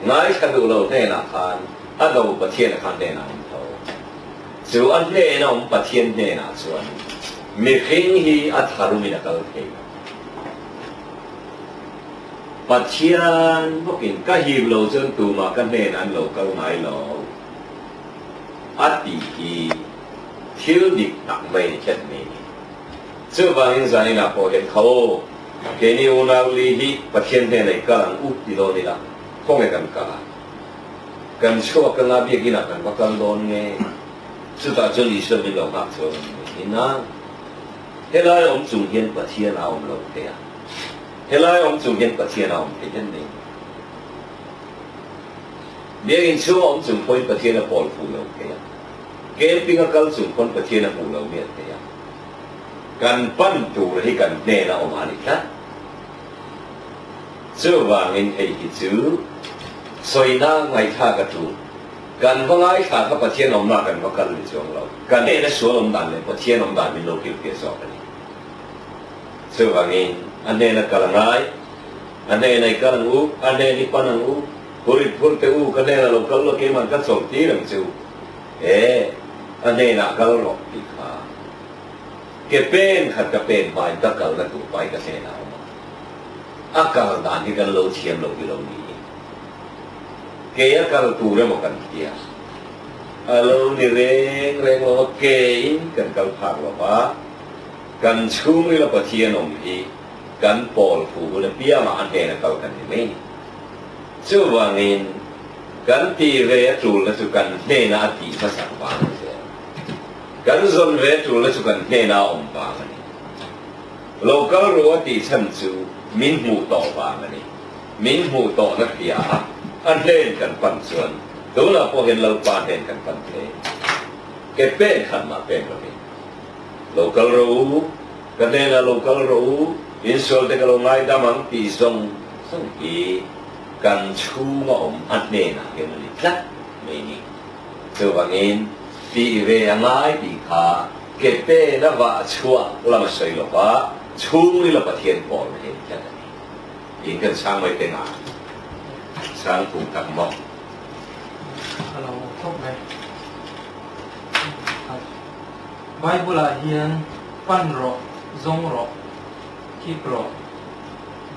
ngay cái đủ lâu thế na khan đủ và thiên kham thế na không dù anh thế na ông và thiên thế na chuan mi khinh hi atharu mi na câu thế và thiên bốc in cái hiu lâu chân tu mà cái thế na lâu câu ngay lâu ati hi thiếu đi đặc mây chất này, chưa vào những gì là có hiện khâu, cái này u nào li hi, bắt hiện thế này cả anh út đi đâu đi là, không ai cần cả, cần cho cần làm việc gì là cần bắt cần đón nghe, chúng ta cho lý sơn mình làm học cho mình na, thế là ông dùng hiện bắt hiện nào ông làm thế à, thế là ông dùng hiện bắt hiện nào ông thế nhân này, bây giờ chúng ông dùng point bắt hiện là ball phụ lâu thế à. Camping akal sungkon pathian ang ulau niya kaya kan pantur hi kan nena omanikla chu wangin hei hi chu soina ngai tha ka tu kan wangai tha ka pathian omna kan wakal ni chong lo kan nena suom dan le pathian om dan min lo ki ke so kan chu wangin anena kalangai anena kalang u anena panang u purit purte u kanena lo kal lo ke man ka so ti rang chu anh này là câu lộc đi khá, cái bên hạt cái bên bài ta câu là tụ bài cái xe nào mà, câu đàn thì cái lâu chiếm lâu cái lâu ní, cái câu tụ ra một cái kia, lâu ní reng lo cái cần câu phạt lo ba, cần chung là bắt thiên ông đi, cần bol phụ là bia mà anh này là câu cần gì mấy, chứ vàng cần tì về chủ là chủ cần nên là tì phát sản vàng cần dồn về chủ là chủ cần nên là ông vàng này lâu câu rồi tì chân chủ min mù tỏ vàng này min mù tỏ nó kia anh nên cần phần xuân đó là có hiện lâu ba nên cần phần thế cái bên khăn mà bên của mình lâu câu rồi cái này là lâu câu rồi in số thì cái lâu ngay đã mang tì sông sông kỳ cần chú mà ông anh nên là cái này rất mấy nhỉ từ vàng in vì về ngay thì khá cái bé nó vạ chua làm sấy lo vạ chung đi là bát thiên bỏ hết cái này yên cần sang mấy tên à sang cùng thằng mong เราครบเลยไบเบิลเฮียนปั้นรอซงรอคิกรอ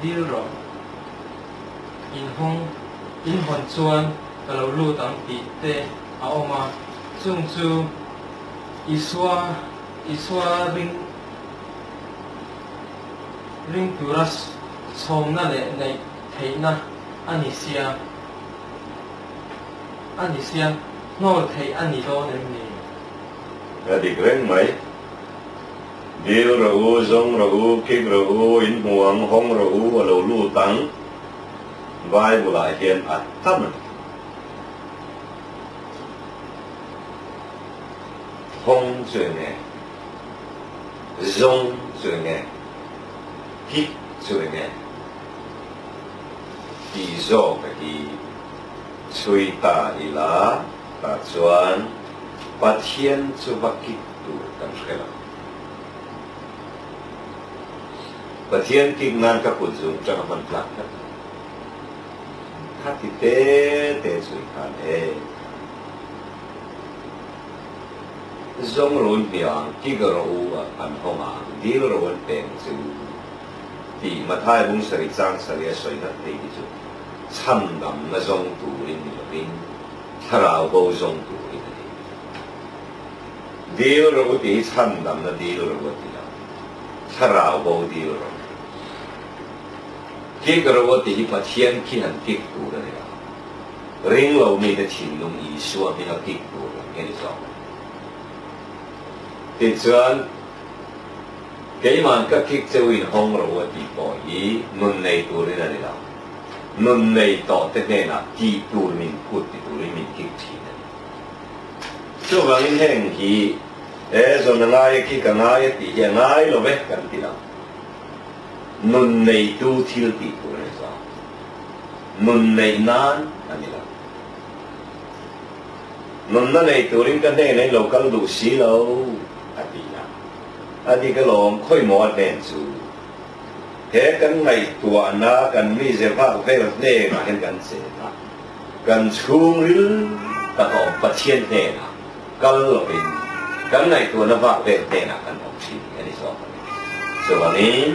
ดิลรออินห้องอินหอนชวนเราลู่ตั้งปีเตเอามาซุ่มซูอีสวาริงตุรัสชมนั่นแหละในไทยนะอันนี้เสียโน่ไทยอันนี้โดนนี่ là đi quen mấy điều rồi giống rồi kia rồi in huang hong rồi và lâu lu tăng vai bộ lại hiện ắt thấp hong rồi nè giống rồi nè kia rồi nè đi rõ cái suy ta đi lá ta chuẩn bát thiên chu bát kích tu tam khela bát thiên kích nan ka put zum cha man plak ka ti te sui khan e zong ron piang ki ga ro an hong a dil ro wan peng chu ti ma thai bung sari chang sari soi na te ki chu cham dam na zong tu rin ni rin tharao bo zong tu điều rồi thì chăn đầm là điều rồi thì là thà rào bao điều rồi cái rồi thì phát hiện khi hành kích tu rồi là riêng lâu mình đã chỉnh lung ý xua mình đã kích tu rồi nghe được không thì chuyện cái mà các kích châu in hong rồi thì bỏ ý nun này tu rồi là nun này tỏ thế này là ti tu mình cút ti tu mình kích thì cho vào những hành thì rồi là ngay khi cả ngay thì hiện ngay là vét cần thì nào nun này tu thiêu thì tu này sao nun này nan anh đi nào nun này tu riêng cái này lâu cái đủ xí lâu anh đi cái lòng khơi mỏ đèn chú thế cái này tua na cái mi sẽ phát về là này mà hiện cái sẽ cái chung rứ ta có phát triển này na cái là cái này tôi nó vác về tên là cái ông chị cái này sao so vậy nên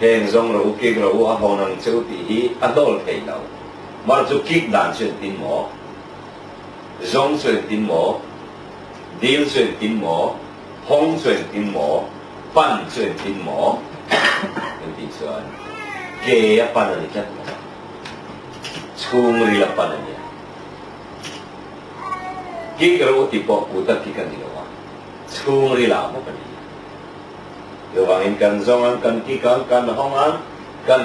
hiện trong rồi kia rồi họ năng châu thì ăn đồ thấy đâu mà chú kích đàn chuyện tin mỏ giống chuyện tin mỏ deal chuyện tin mỏ hong chuyện tin mỏ pan chuyện tin mỏ những tin chuyện kê pan là cái chung ri là pan là kích rồi thì bỏ cụ ta kích cái gì đó chung ri là một cái gì rồi vàng cần dòng cần kích cần hong ăn cần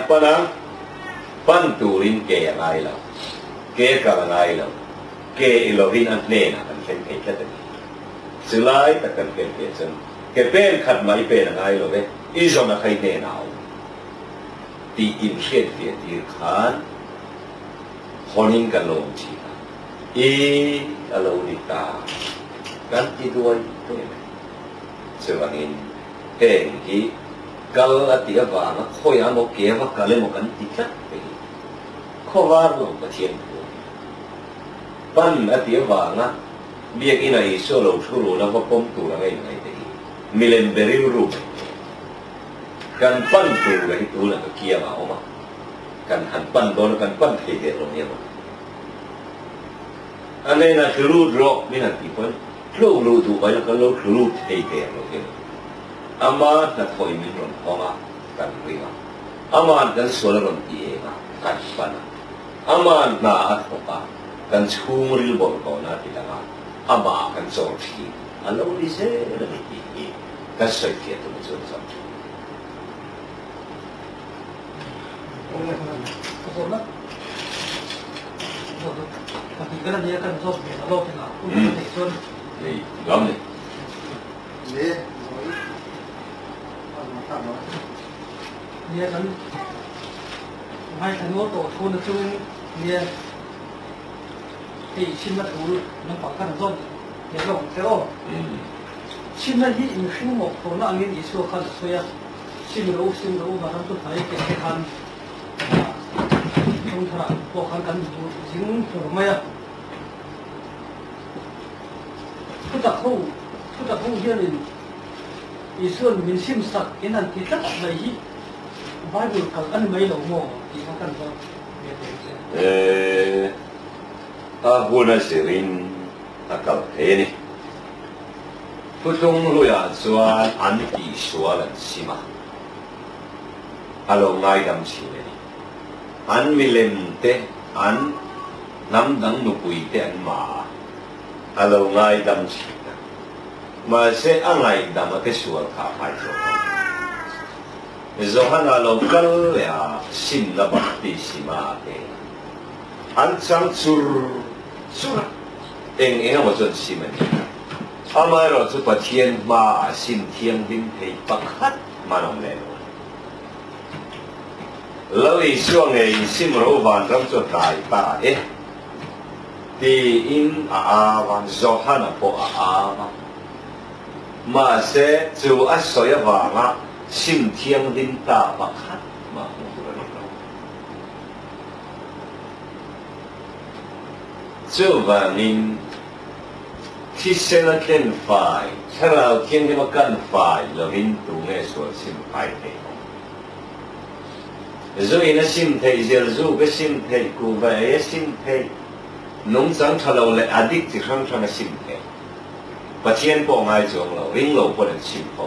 pan tu rin kê ngay là kê cả ngay là kê lo rin ăn nè là cần phải kê cái gì xử lý ta cần kê kê chân kê bên khát máy bên ngay rồi đấy ý rằng là hay nè nào thì im hiện về đi khán honing cần lồng chỉ ý alo đi ta kan ti đuôi thôi sự bằng in cái gì gal ati ava nó khôi ám một kia và cả lên một cái ti chất vậy khô var nó có thiên pan ati ava nó biết cái này số lâu nó có công tu là cái này đấy milen beri ru kan pan tu là cái tu là cái kia mà ông kan han pan đó là kan pan thì cái rồi nhé anh ấy là khử lụt rồi mình là tí phân lâu lụt tụ vậy là cái lâu khử lụt thấy cái rồi cái ama là thôi mình rồi không à cần gì mà ama cần số là còn gì mà cần phân ama na at không à cần chung riêng bộ có na thì là ama cần số thì anh lâu đi xe là gì cái sợi thiệt tụi mình sao tapi kan dia kan sos ni kalau kita untuk teksun ni lắm ni dia kan hai thằng ngô tổ thôn ở chung dia thì xin mất thú nó khoảng căn sos 也弄对哦。现在你生活可能你说看所以心路马上就台给看啊，从他我看看已经做什么呀？不得后这里，你说你们信实，你看其他没去，Bible 看安没有么？你看看到。我那是因搞黑呢。不同路呀，说安地说了是嘛？老爱当起的，安米连的安南当努贵的嘛，老爱当起的，嘛是安爱当嘛个说卡拍着，就看那老高呀，心那把地是嘛的，安长出了，因我做西门。阿妈老是把天马信天灵配不黑马弄来了。老一说嘅心老万咁做大把诶，第因阿万做下那波阿嘛，嘛些就阿所一话啦，信天灵大不黑嘛。就话您。ที่เส้นเล่นฝ่ายถ้าเราเที่ยงที่มากันฝ่ายเราเห็นตัวในส่วนสิ่งฝ่ายเทรู้อินะสิ่งเทเจอรู้ก็สิ่งเทกูไปสิ่งเทนุ่งสังถ้าเราเลยอดีตที่ครั้งนั้นสิ่งเทปะเทียนปองไอจงเราเร่งเราพอได้สิ่งเขา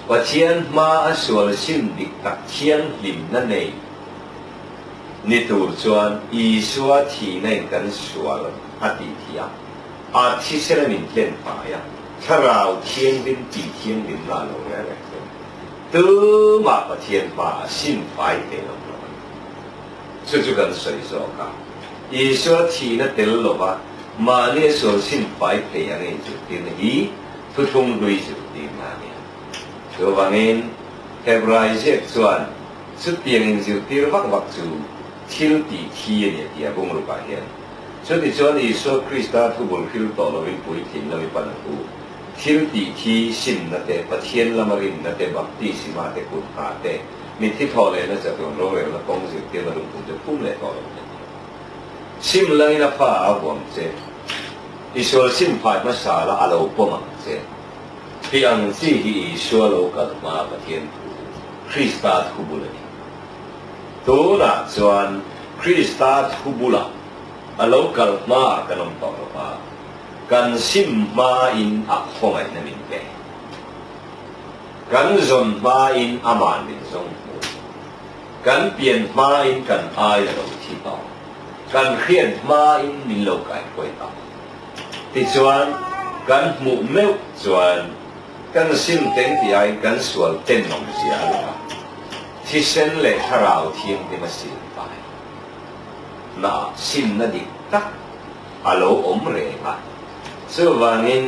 ปะเทียนมาส่วนสิ่งดิตักเทียนหิมนั่นเองนี่ตัวจวนอีส่วนที่ในกันส่วนอดีตที่อาทิตย์เสร็จแล้วมีเทียนฝ่ายถ้าเราเทียนดินตีเทียนดินลาลงแล้วตัวมาปะเทียนฝ่าสิ่งฝ่ายเดียว就跟谁说噶？伊说提那得了吧？嘛呢说สิ่งฝ่ายเดียวนี่就定伊ทุกคนรู้就定嘛เนี่ยตัวบางเงินเทปไรเจ็บส่วนสุดเดียง就定วักจูที่ตีที่เนี่ยที่บุ้งรู้ป่ะเห็น所以说你说คริสต์ทุบคิวต่อเราเป็นปุยถิ่นเราเป็นปันกูคิวตีที่สินนั่นแต่ประเทศละมารินนั่นแต่บัพติสิมาแต่กุฎหาแต่มีที่ทอเลยนะจะเป็นโรเรลละกงสิเกี่ยวกับลุงคุณจะพุ่งเลยต่อเราสิมเลยนะฟ้าอาบวมเจอีส่วนสิมฝ่ายมาสาละอาเราปมังเจที่อังซีที่อีส่วนเรากัดมาประเทศคริสต์ทุบเลยตัวน่ะส่วนคริสต์ทุบละเราเกิดมากันน้องต่อมากันซิมมาอินอักฟงไอ้นั่นเองกันจนมาอินอามันเป็นทรงกันเปลี่ยนมาอินกันอายเราที่ต่อกันเขียนมาอินมิโลกายคอยต่อที่ส่วนกันหมู่เมื่อส่วนกันซิมเต็งที่ไอ้กันส่วนเต็นน้องเสียเลยที่เส้นเล็กถ้าเราเทียมที่มาสิไปน่ะสินนั่นดิตักอาโลอมเรงอ่ะส่วนนี้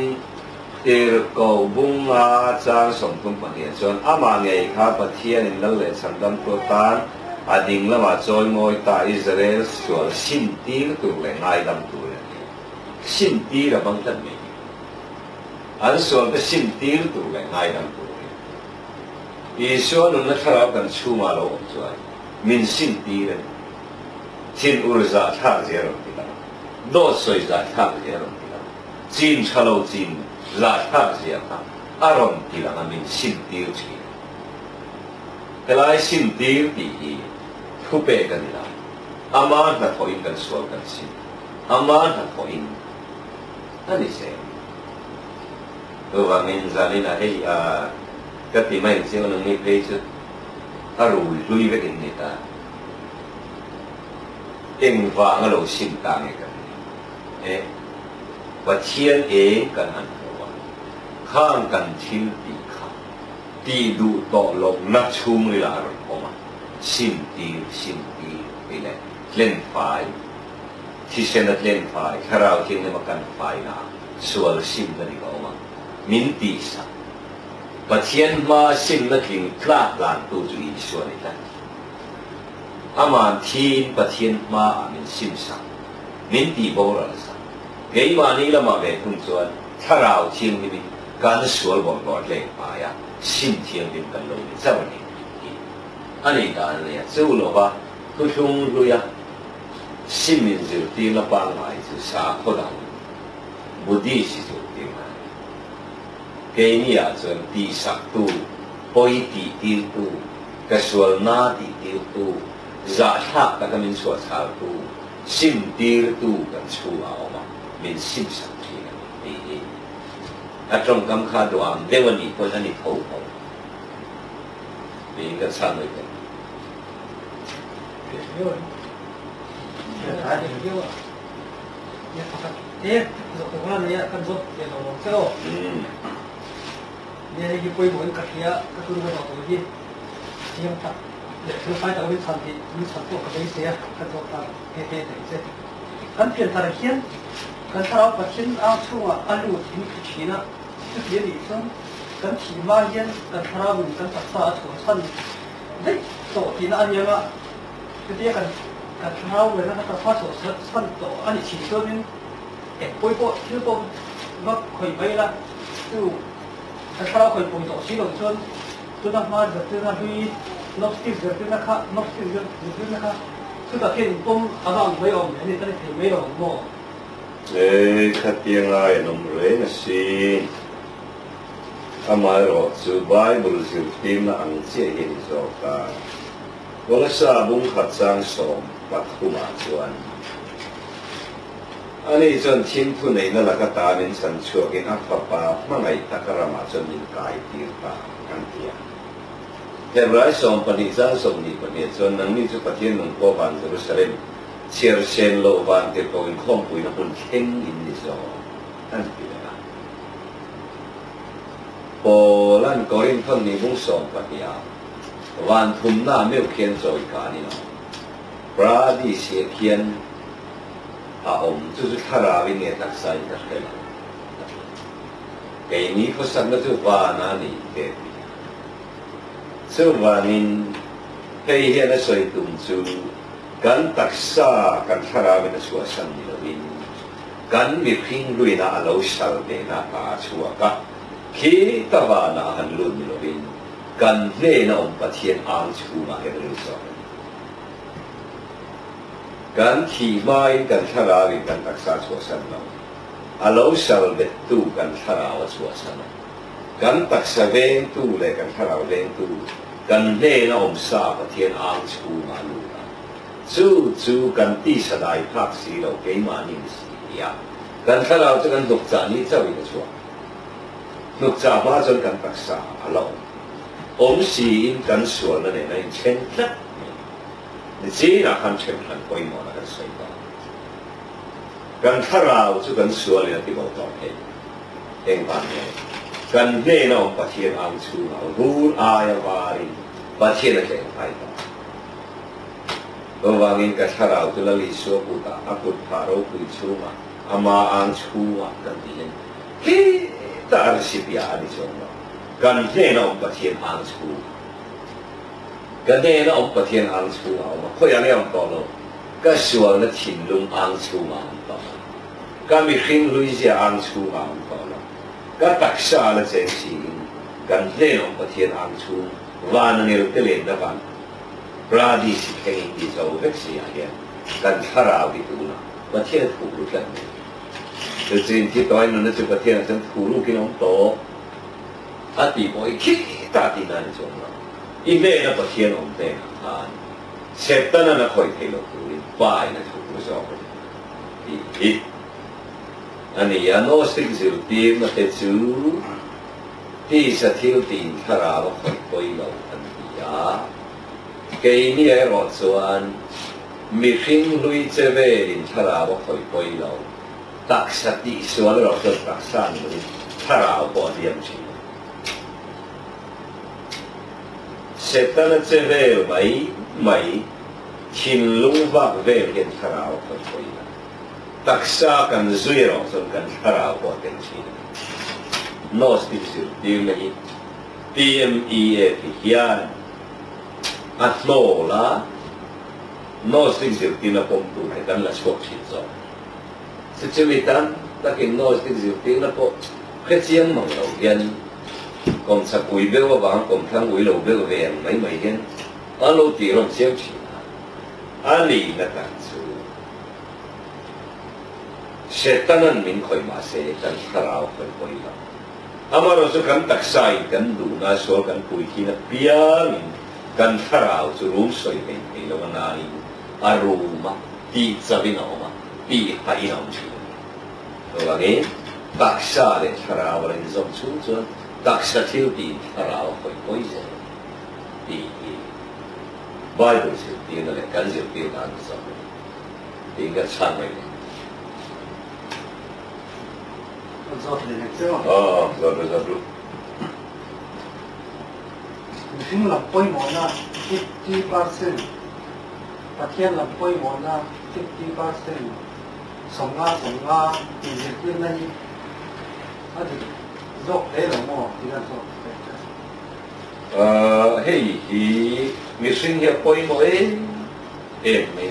เอร์กบุงอาจารย์สมทุมปฏิญาณอามาเงยข้าปฏิญาณนั่นแหละสันดานตัวตานอดิ่งละมาจอยมวยตาอิสราเอลส่วนสินตีตัวเลยง่ายดำตัวเลยสินตีระบังตันมีอันส่วนเป็นสินตีตัวเลยง่ายดำตัวเลยอีส่วนนั้นถ้าเรากันชูมาโลจอยมินสินตีเลยทินอุรซาท่าเจริญที่ละโดดสวยซาท่าเจริญที่ละจีนชะโลจีนซาท่าเจริญอารมณ์ที่ละมันสินตีร์ที่แต่ละสินตีร์ที่ทุบเปกันละอามันนักขออินกันสวดกันสิอามันนักขออินนั่นเองตัวว่าเงินจานี่นะให้ก็ที่ไม่เชื่อว่านี่เพลย์ถ้ารู้ลุยไปกินนี่ตาเองฟังเราสินต่างกันว่าเชียนเองกันอันหัวข้างกันทิ้งตีข้าตีดูต่อลงนักชูมือลาหรือเปล่าสินตีไปเลยเล่นไฟที่เช่นนั้นเล่นไฟถ้าเราเที่ยงในมากันไฟนะส่วนสินนั่นดีกว่ามินตีสักว่าเทียนมาสินนั่นถึงคลาดลานตัวจุยส่วนนี้ได้อามันทีนปะเทียนมามินสิมสังมินตีโบราณสัง几万年了嘛未通转，他老天里面干说我嘞嘛呀，心天里跟路里走呢。安尼干呢，走路吧，不通路呀，心面就点了帮来就啥可能，目的是就点来。给你啊，做第十度，背第九度，个说哪第九度，热他那个民说差度，心第度跟出熬嘛，民心上去了，第一。啊，中间卡段，因为你本身你头头，你应该参与的。没有人，还是没有啊。也不看，哎，我看你也看错，也懂了，这个。你那个规模格体啊，个都那个东西，这样大，这个摆到我们产品，我们产品个东西啊，看错它，嘿嘿的这，看偏它的线，看它老把线按出啊，按路停去呢，这别里生，跟起码线，跟它老跟它啥出产，哎，做的那按样啊。这啲กันเท้าเลยนะครับพอสดสั้นโตอันนี้ฉีดตัวนึงเก็บปุ๋ยก็ชื่อปุ๋ยก็ค่อยไปละจู่เท้าค่อยปุ๋ยโตชีหล่นจนตัวนั้นมาจากตัวนั้นที่นกสติกจากตัวนั้นค่ะนกสติกจากตัวนั้นค่ะคือแต่ที่ปุ๋ยอาการไม่ออกเนี่ยนี่ตอนนี้ถึงไม่ออกหมดขัดยังไงน้องเรนสิทำไมรอจูบายบริสุทธิ์ทีมอังเจียเห็นโซกาวันละ3 ขัดจังสมปัตตุมาจวนอันนี้จนทิ้งทุนในนั่นแหละก็ตาเป็นสันชัวกินอัฟปาเมื่อไงตะกระมาจนมีกายตีปากันเทียแต่หลายสมปณิจังสมนิปณิจนนั่งนี่จุปะเทียนหนุ่มโกบันเยรูซาเล็มเชียร์เชนโลบานเก็บตัวเป็นข้อมปุยนักบุญเข่งอินดิโซนั่นคืออะไรโปลันกอรินท่อนนี้มุ่งสมปณิยาวันทุ่มหน้าไม่เขียนโจยการนี่เนาะปราดีเสียเขียนอาอมจุดขราวินเนี่ยตักใส่ตักเกล้าไอ้นี่เขาสั่งแล้วจุดวานานี่เกิดจุดวานินเฮียนสวยตุ่มจูกันตักษากันขราวินชัวสันนิลวินกันมีพิงลุยนาเราชัลเดนาปาชัวกะขีตวานาหันลุนนิลวินกันเล่นอมปะเทียนอ่างชูมาเฮรุสอนกันขี่ไม้กันทาราวิกันตักษาชัวสันเราอาลูชัลเบ็ดตู้กันทาราวชัวสันกันตักษาเวงตู้เลยกันทาราวเวงตู้กันเล่นอมซาปะเทียนอ่างชูมาลูนะจู่กันตีสลายภาคสีเราเกี่ยมานิมสียากันทาราวจะกันนกจานี่เจ้าอีกชัวนกจาบ้าจนกันตักษาอาลูอมสีกันสวนนั่นเองนั่นเช่นนั้นนี่จีน่าคันเช่นนั้นก็อีโมนักันใส่บ้างกันทาราวจะกันสวนเนี่ยที่บอกต่อเองบ้านเนี่ยกันเล่นเอาปะเทียนอ่างชูเอารูนอายาวาริปะเทียนอะไรไปต่อตัววางินกันทาราวจะละลิชัวปุตตะอากุฎพารุปุยชูมาอามาอ่างชูมากันดีนฮิตาร์สิบยาดิจงมากันเล่นเอาปะเทียนอ่างชูกันเล่นเอาปะเทียนอ่างชูเอามาเขาอย่างนี้อันต่อเราก็สวนนั้นถิ่นลุงอ่างชูมาอันต่อก็มีขิงลุยเสียอ่างชูมาอันต่อเราก็ตักษาและเจนสิกันเล่นเอาปะเทียนอ่างชูวานนี่เราจะเล่นได้บ้างปราดีสิแข่งที่จะเอาเล็กเสียเนี่ยกันทาราวที่ดูนะปะเทียนถูกลุกกันแต่จริงที่ตัวไอ้นั่นจะปะเทียนจะถูกลุกกินน้องโตอาตีบอยขี้ตาตีนั่นจงเราอีเล่นะปะเทียนองเต้นะเสร็จตอนนั้นคอยเทโลกุลิป้ายนะถูกรู้จักอีอันนี้ยานโนสติกจิลตีมนะเตจูที่สถิลตีนทาราวคอยปอยเราอันนี้ยาเกี่ยนี่ไอ้รอดส่วนมีฟิงลุยเจเวลินทาราวคอยปอยเราตักสติส่วนเราจะตักสันลุยทาราวปอดเยี่ยมชีเสร็จตอนนั้นเจเวลไม่ชินลุงวักเวลเห็นทาราวคอยปอยเราตักษากันซุยเราจนกันทาราวปอดเยี่ยมชีโนสติกจิลตีมนี่ PMEF ยานอัตโลละโนสติกจิลตีนปมตูให้กันละสวกชิดจอสิจวิตัน那见到这就顶那个，迄种梦路边，公车围标我往公摊围路标个样，每天，啊路地拢少钱啊，你那个就，适当人民可以嘛，适当卡拉可以啦。啊嘛，就是讲特色，讲路那说讲规矩那边面，讲卡拉就路水平平了个哪里，啊路嘛，地这边好嘛，地还一样去。对吧？你特色的卡拉我来做出做，特色挑地卡拉会改善，第外头是地那来感受表达的时候，应该参与。哦，做。Mungkin lampoi mona 50%, pakaian lampoi mona 50%, songa pinjam lagi, ada zok mo, tidak zok. 嘿，missing ya poi mo me,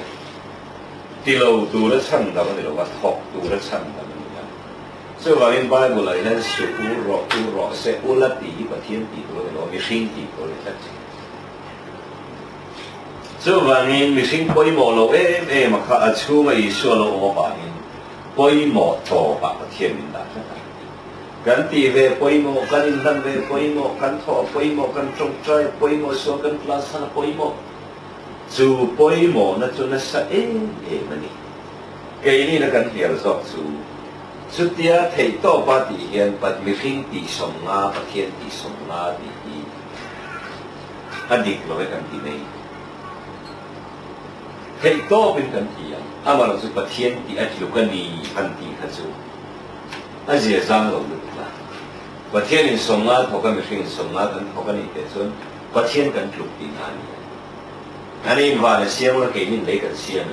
tilau tu la chang da ni lo wa thok tu la chang da ni ya. So wa in Bible la nan su ro se ula ti pa thiên ti lo missing ti lo ta chi. So wa in missing poi mo lo ma kha a chu ma i so lo mo ba ni. Poi mo to pa thiên min da. Kan ti ve poi mo kan in dan ve poi mo kan tho poi mo kan trong trai poi mo so kan plus na poi mo chu poi mo na chu na sa mani cái này là kan hiểu rõ chu tia thầy to ba ti hian pat mi phing ti som nga pa thiên ti som nga ti adik lo kan ti nei thầy to bên kan ti ama lo chu pa thiên ti a chu kan ni han ti kha chu a je zang lo và thiên in sông ngã thọ cái mình sông ngã cần thọ cái này để xuống và thiên cần chụp đi anh em vào là xem cái mình lấy cái xem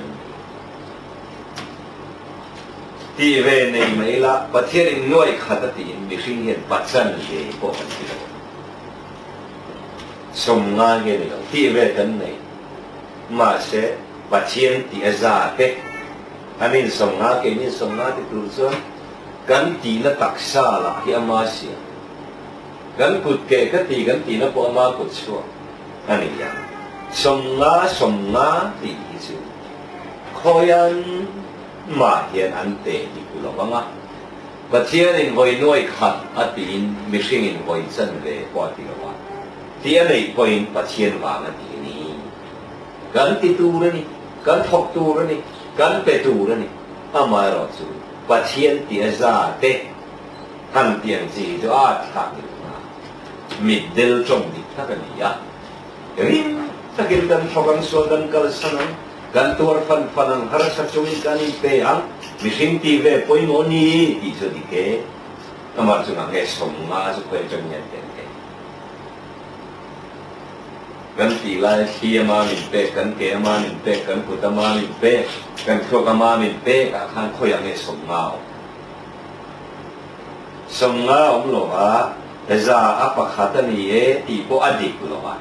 đi về này mấy là và thiên in nuôi khát tiền mình sinh hiện bắt chân để có phần gì đâu sông ngã cái này đi về cái này mà sẽ và thiên thì ra cái anh em sông ngã cái mình sông ngã thì tu xuống cần tí là đặc xa là hi ama siya cần cụt kệ cái tí nó có ama cụt xua anh ấy ya sông ngã tí chứ khôi anh mà hiện anh tệ thì cứ lo vắng á và thiên in voi nuôi khát à tin mi sinh in voi chân về qua tí lo thì anh ấy voi và thiên vàng anh tí ni cần tí tu rồi ni cần học tu rồi ni cần bê tu rồi ni ama rồi chứ và thiên địa ra thế hành tiền gì cho thằng mình đều trong đi các cái này à vậy ta kêuกันพอกันส่วนกันกัลสันกันตัวฟันหาสักช่วงกันอีกไปอ่ะมิสิงทีเวปอยโมนี่ที่จะดีเกะอามาจุนังเกสมมาจุเคยจังยันเกะกันทีละที่มามิเปกันเกมามิเปกันพุทธมามิเปกันโชกมามิเปกับข้างคอยยังเกสมมาสมงาอมโลวะแต่จะอัปขัดนี่ที่พออดีตโลวะ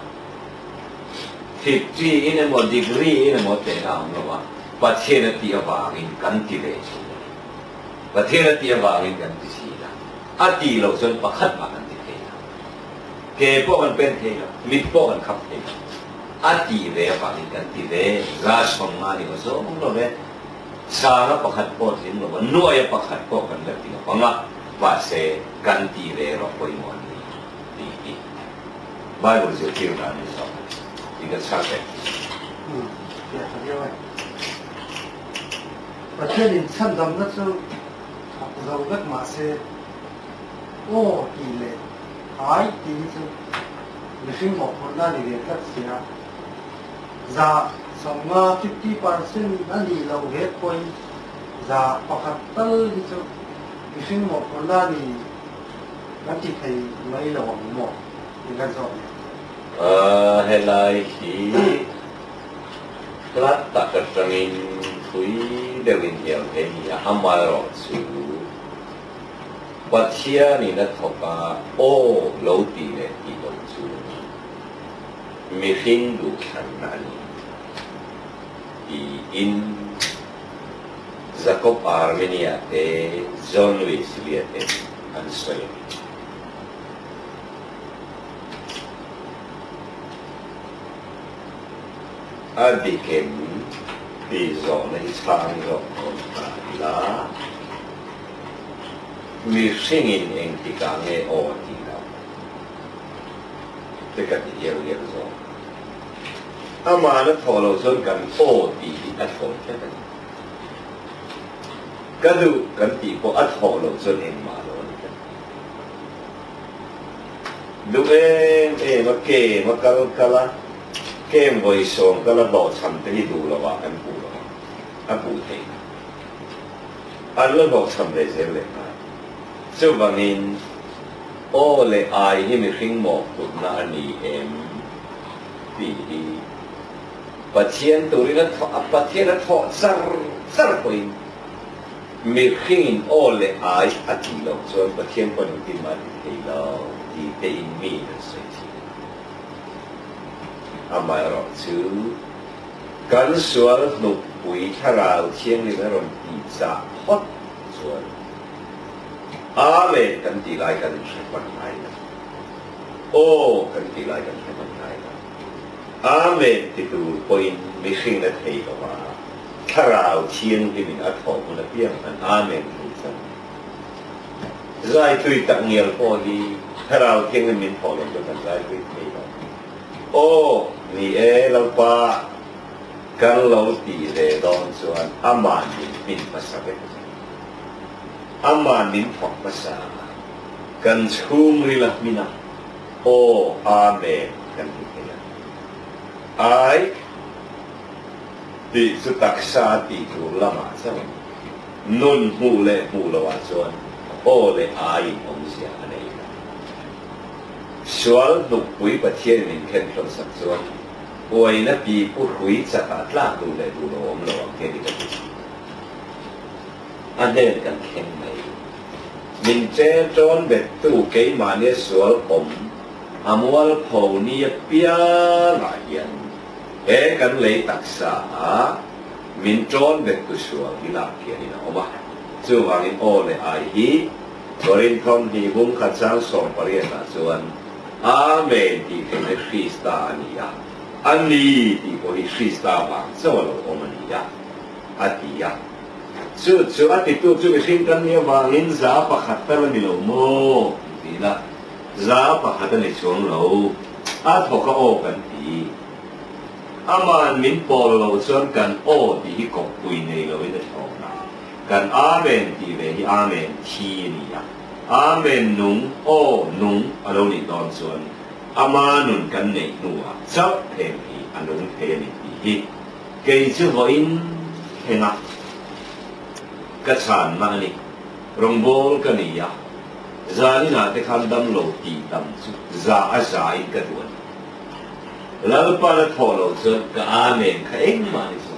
50 ini mau degree ini mau tenangโลวะประเทศที่อวารินกันที่เลวประเทศที่อวารินกันที่สีละอดีตเราจนประคัดมากันที่เลวเก็บพวกมันเป็นเทวมิดพวกมันขับเทวอดีตเลวอวารินกันที่เลวราชสมมานี่ก็ส่งโลวะสารประคัดพวกที่โลวะนัวประคัดพวกกันเลยที่โลวะว่าเสกันตีเวรปอยมอนดีไบเบิลจะเกี่ยวกับนี้สองอีกสักเรื่องเดี๋ยวเรียกว่าประเทศอินชันดำนั่นคือเราเกิดมาเสโอ้ดีเลยหายดีจุดไม่ใช่หมดคนน่าดีเลยทักเสียจะสมมา50% นั่นดีเราเห็นไปจะประคัตเตอร์จุดMungkin mau pernah di nanti kayak mai lawan mau dengan soalnya. Helai hi kelat tak ketengin kui dewin yang ini amal rosu. Batia ni nak thoka lau ti le ti rosu. Mungkin du kan nani. In Jacob Armenia te John Louis liate an soy adikem di zona isang zona la mi singin eng tikange o tila tekat yel zo amana tholo son kan o ti at thol tekat kadu kan ti po at tholo son eng ma lo du ma ke ma kala kem voi som kala bo cham te hi du lo wa kan pu lo a pu te an lo bo cham le se le ma so bangin o le ai hi mi hring mo tu na ni em pi hi patien tu ri na patien na tho sar poi mi hring o le ai a ti lo so patien pon ti ma ti lo ti te in mi so amai ro chu kan sual nu pui tharau thieng ni na ron ti cha hot sual amen kan ti lai kan se pan nai na o kan ti lai kan se pan nai na amen ti tu point mi sing na thei lo wa tharau thieng ti min a tho mu na piang an amen ni sa zai tui tak ngial po hi tharau thieng min pho lo kan zai tui thei lo o ni lo pa kan lo ti le don chuan aman min pasabe aman min phok pasa kan chhum ri la mina o amen kan ti ya ai ti su taksa ti tu lama sa nun mu le mu lo wa chuan o le ai ong sia nei sual nu pui pathian min khen thon sak chuan oi na pi pu hui cha ta tla du le du lo om lo ke ni ka ti an den kan khen mai min che chon be tu ke ma ne sual om amwal pho ni pia la yan e kan le taksa min chon be tu sual ni la ke ni na oma chu wang in o le ai hi torin thom hi bum kha chang som parian na chuan amen ti ke ne Krista ni ya ani ti ko hi Krista ba so lo o mani ya ati ya chu ati tu chu mi hing kan ni wa in za pa khat ta ni lo mo ti la za pa khat ni chuang lo a tho ka o kan ti aman min pol lo chuan kan o ti hi ko pui nei lo i da tho na kan amen ti ve hi amen thi ni ya amen nung o nung alo ni don chuan ama nun kan nei nuwa chap them hi anung the ni ti hi ke chu ho in henga ka chan ma ni rong bol ka ni ya za ni na te khan dam lo ti dam chu za a za in ka duan lal pa la tholo chu ka amen ka eng ma ni chu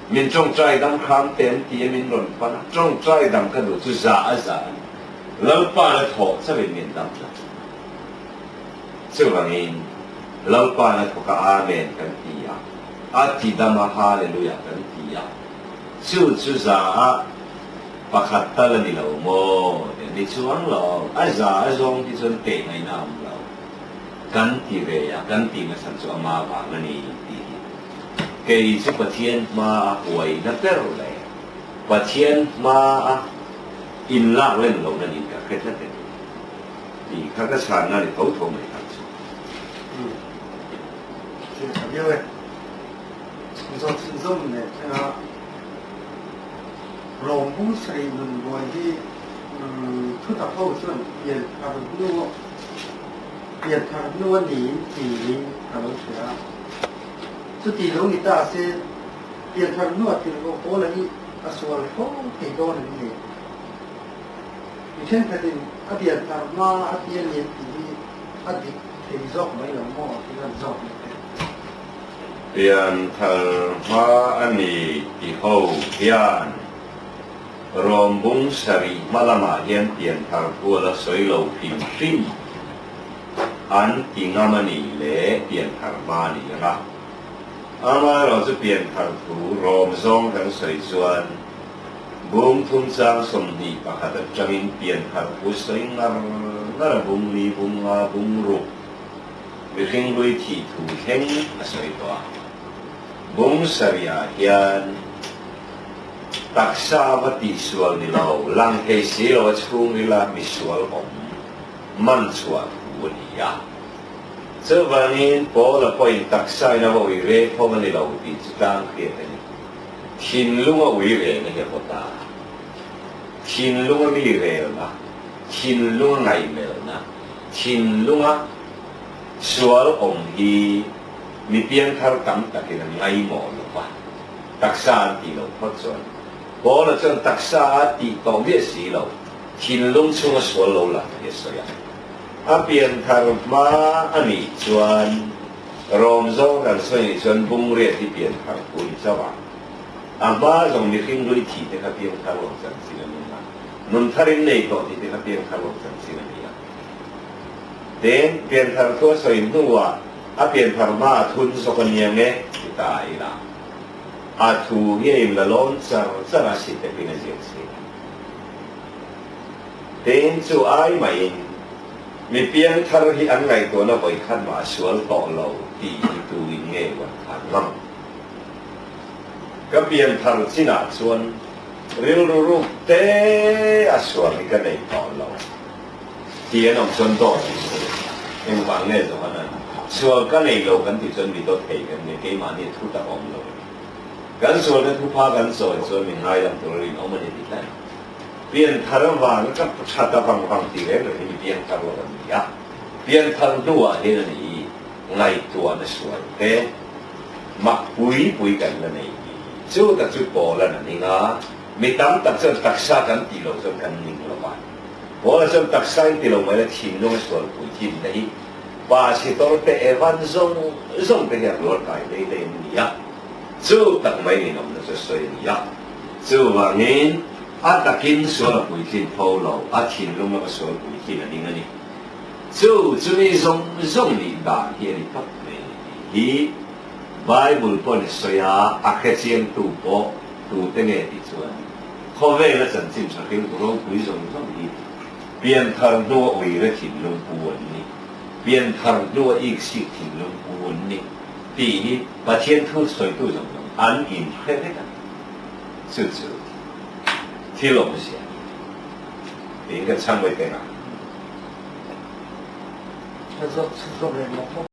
min trong trai dam kham tem ti min ron pa trong trai dam ka du chu za a za lal pa la tho sa be min dam cha chu bangin lal pa la tho ka amen kan ti ya ati dam hallelujah kan ti ya chu za pakhat ta la ni lo mo ni chuang lo a za a zong ti chon te ngai nam lo kan ti ve ya kan ti na san chu ama ba na ni ti ke chu pathian ma huai na per le pathian ma in la len lo na ni ka khet na te ti kha ka san na ni thau tho mai ka chu因为你说轻松的那个龙宫水轮过的出到后顺也他的路也他的路你底他们学啊这底楼你大些也他的路底楼过了你啊说了哦挺多的你以前他的啊点他妈啊点年底啊底挺少没有么挺少Pian thal ma ani ti ho hian rombung sari malama hian pian thal pula soi lo phim sim an ti ngamani le pian thal ma ni ra 阿妈老是边唐图，罗松跟水砖，蒙通张送你把他的证明边唐图水那蒙里蒙啊蒙路，你听会提图听啊水多，蒙十亚天，特沙不地说你老，浪费死了出你啦，没说红，满出图你呀。这玩意播了可以特色那个为了他们的老弟子当开的，天龙啊为了那个不大，天龙啊为了嘛，天龙啊爱没了呐，天龙啊说了红的，你边他感觉的爱毛了吧，特色的了不准，播了这特色的当面是了，天龙出个说老了也是呀。阿边他妈阿米砖，romzo kan so ni砖bung re di边他不你知道吧？阿妈从你听对提的他边他罗真是个么啊？侬他人内个的他边他罗真是个么呀？等边他多所以侬啊，阿边他妈吞说个年个就大啦，阿土也唔la lonza，这那是得边个件事？等就爱买。มีเพียงทารุที่อันไงตัวน่ะไปขันมาสวนต่อเราที่ดูอินเงวันขันมั่งก็เพียงทารุที่น่ะสวนเรื่องรูปเตะสวนนี่ก็ในต่อเราที่น้องสวนต่อยังฟังเนี่ยตรงนั้นสวนก็ในเรากันที่สวนมีตัวเทกันในที่มาเนี่ยทุกตะอมเรากันสวนเนี่ยทุกภาคกันสวนมีง่ายลำตัวเราเอามาในที่นั่นเปลี่ยนทางว่าก็ชาติฟังที่เรื่องนี้เปลี่ยนทางว่ากันเนี่ยเปลี่ยนทางตัวเห็นนี่ไงตัวนั่นสวยแต่มักปุยกันนั่นนี่จู่แต่จู่พอแล้วนั่นนี่นะไม่ตั้งแต่จนตักษากันตีเราจนกันนิ่งละวันพอจนตักษาตีเราไม่ได้ทิ้งลงสวนปุยทิ้งนี่ว่าสิตัวแต่เอวันซงเป็นอย่างรถไฟเลยนี่จู่ตักไม่นี่น้องนั่นจะสวยนี่จู่ว่างี้อาตะกินสวนปุยทิ้งพอเราอาทิ้งลงมาสวนปุยทิ้งนั่นนี่จู่นี่ซงนี่ด่าเฮียนี่พักเลยฮีไบเบิลปอนสวยอาแค่เชียงตูเตงเอติชวนเขาเวลาจันทร์สักเรื่องเราปุยซงนี่เปลี่ยนทางตัววิริทิ้งลงปูนนี่เปลี่ยนทางตัวอีกสิ่งทิ้งลงปูนนี่ปีนี้ประเทศทุกสวยตู้จงอันอินเทอร์เน็ตจู่ที่ลงเสียนี่ก็ช่างไว้เป็นอ่ะ他说吃肉的，我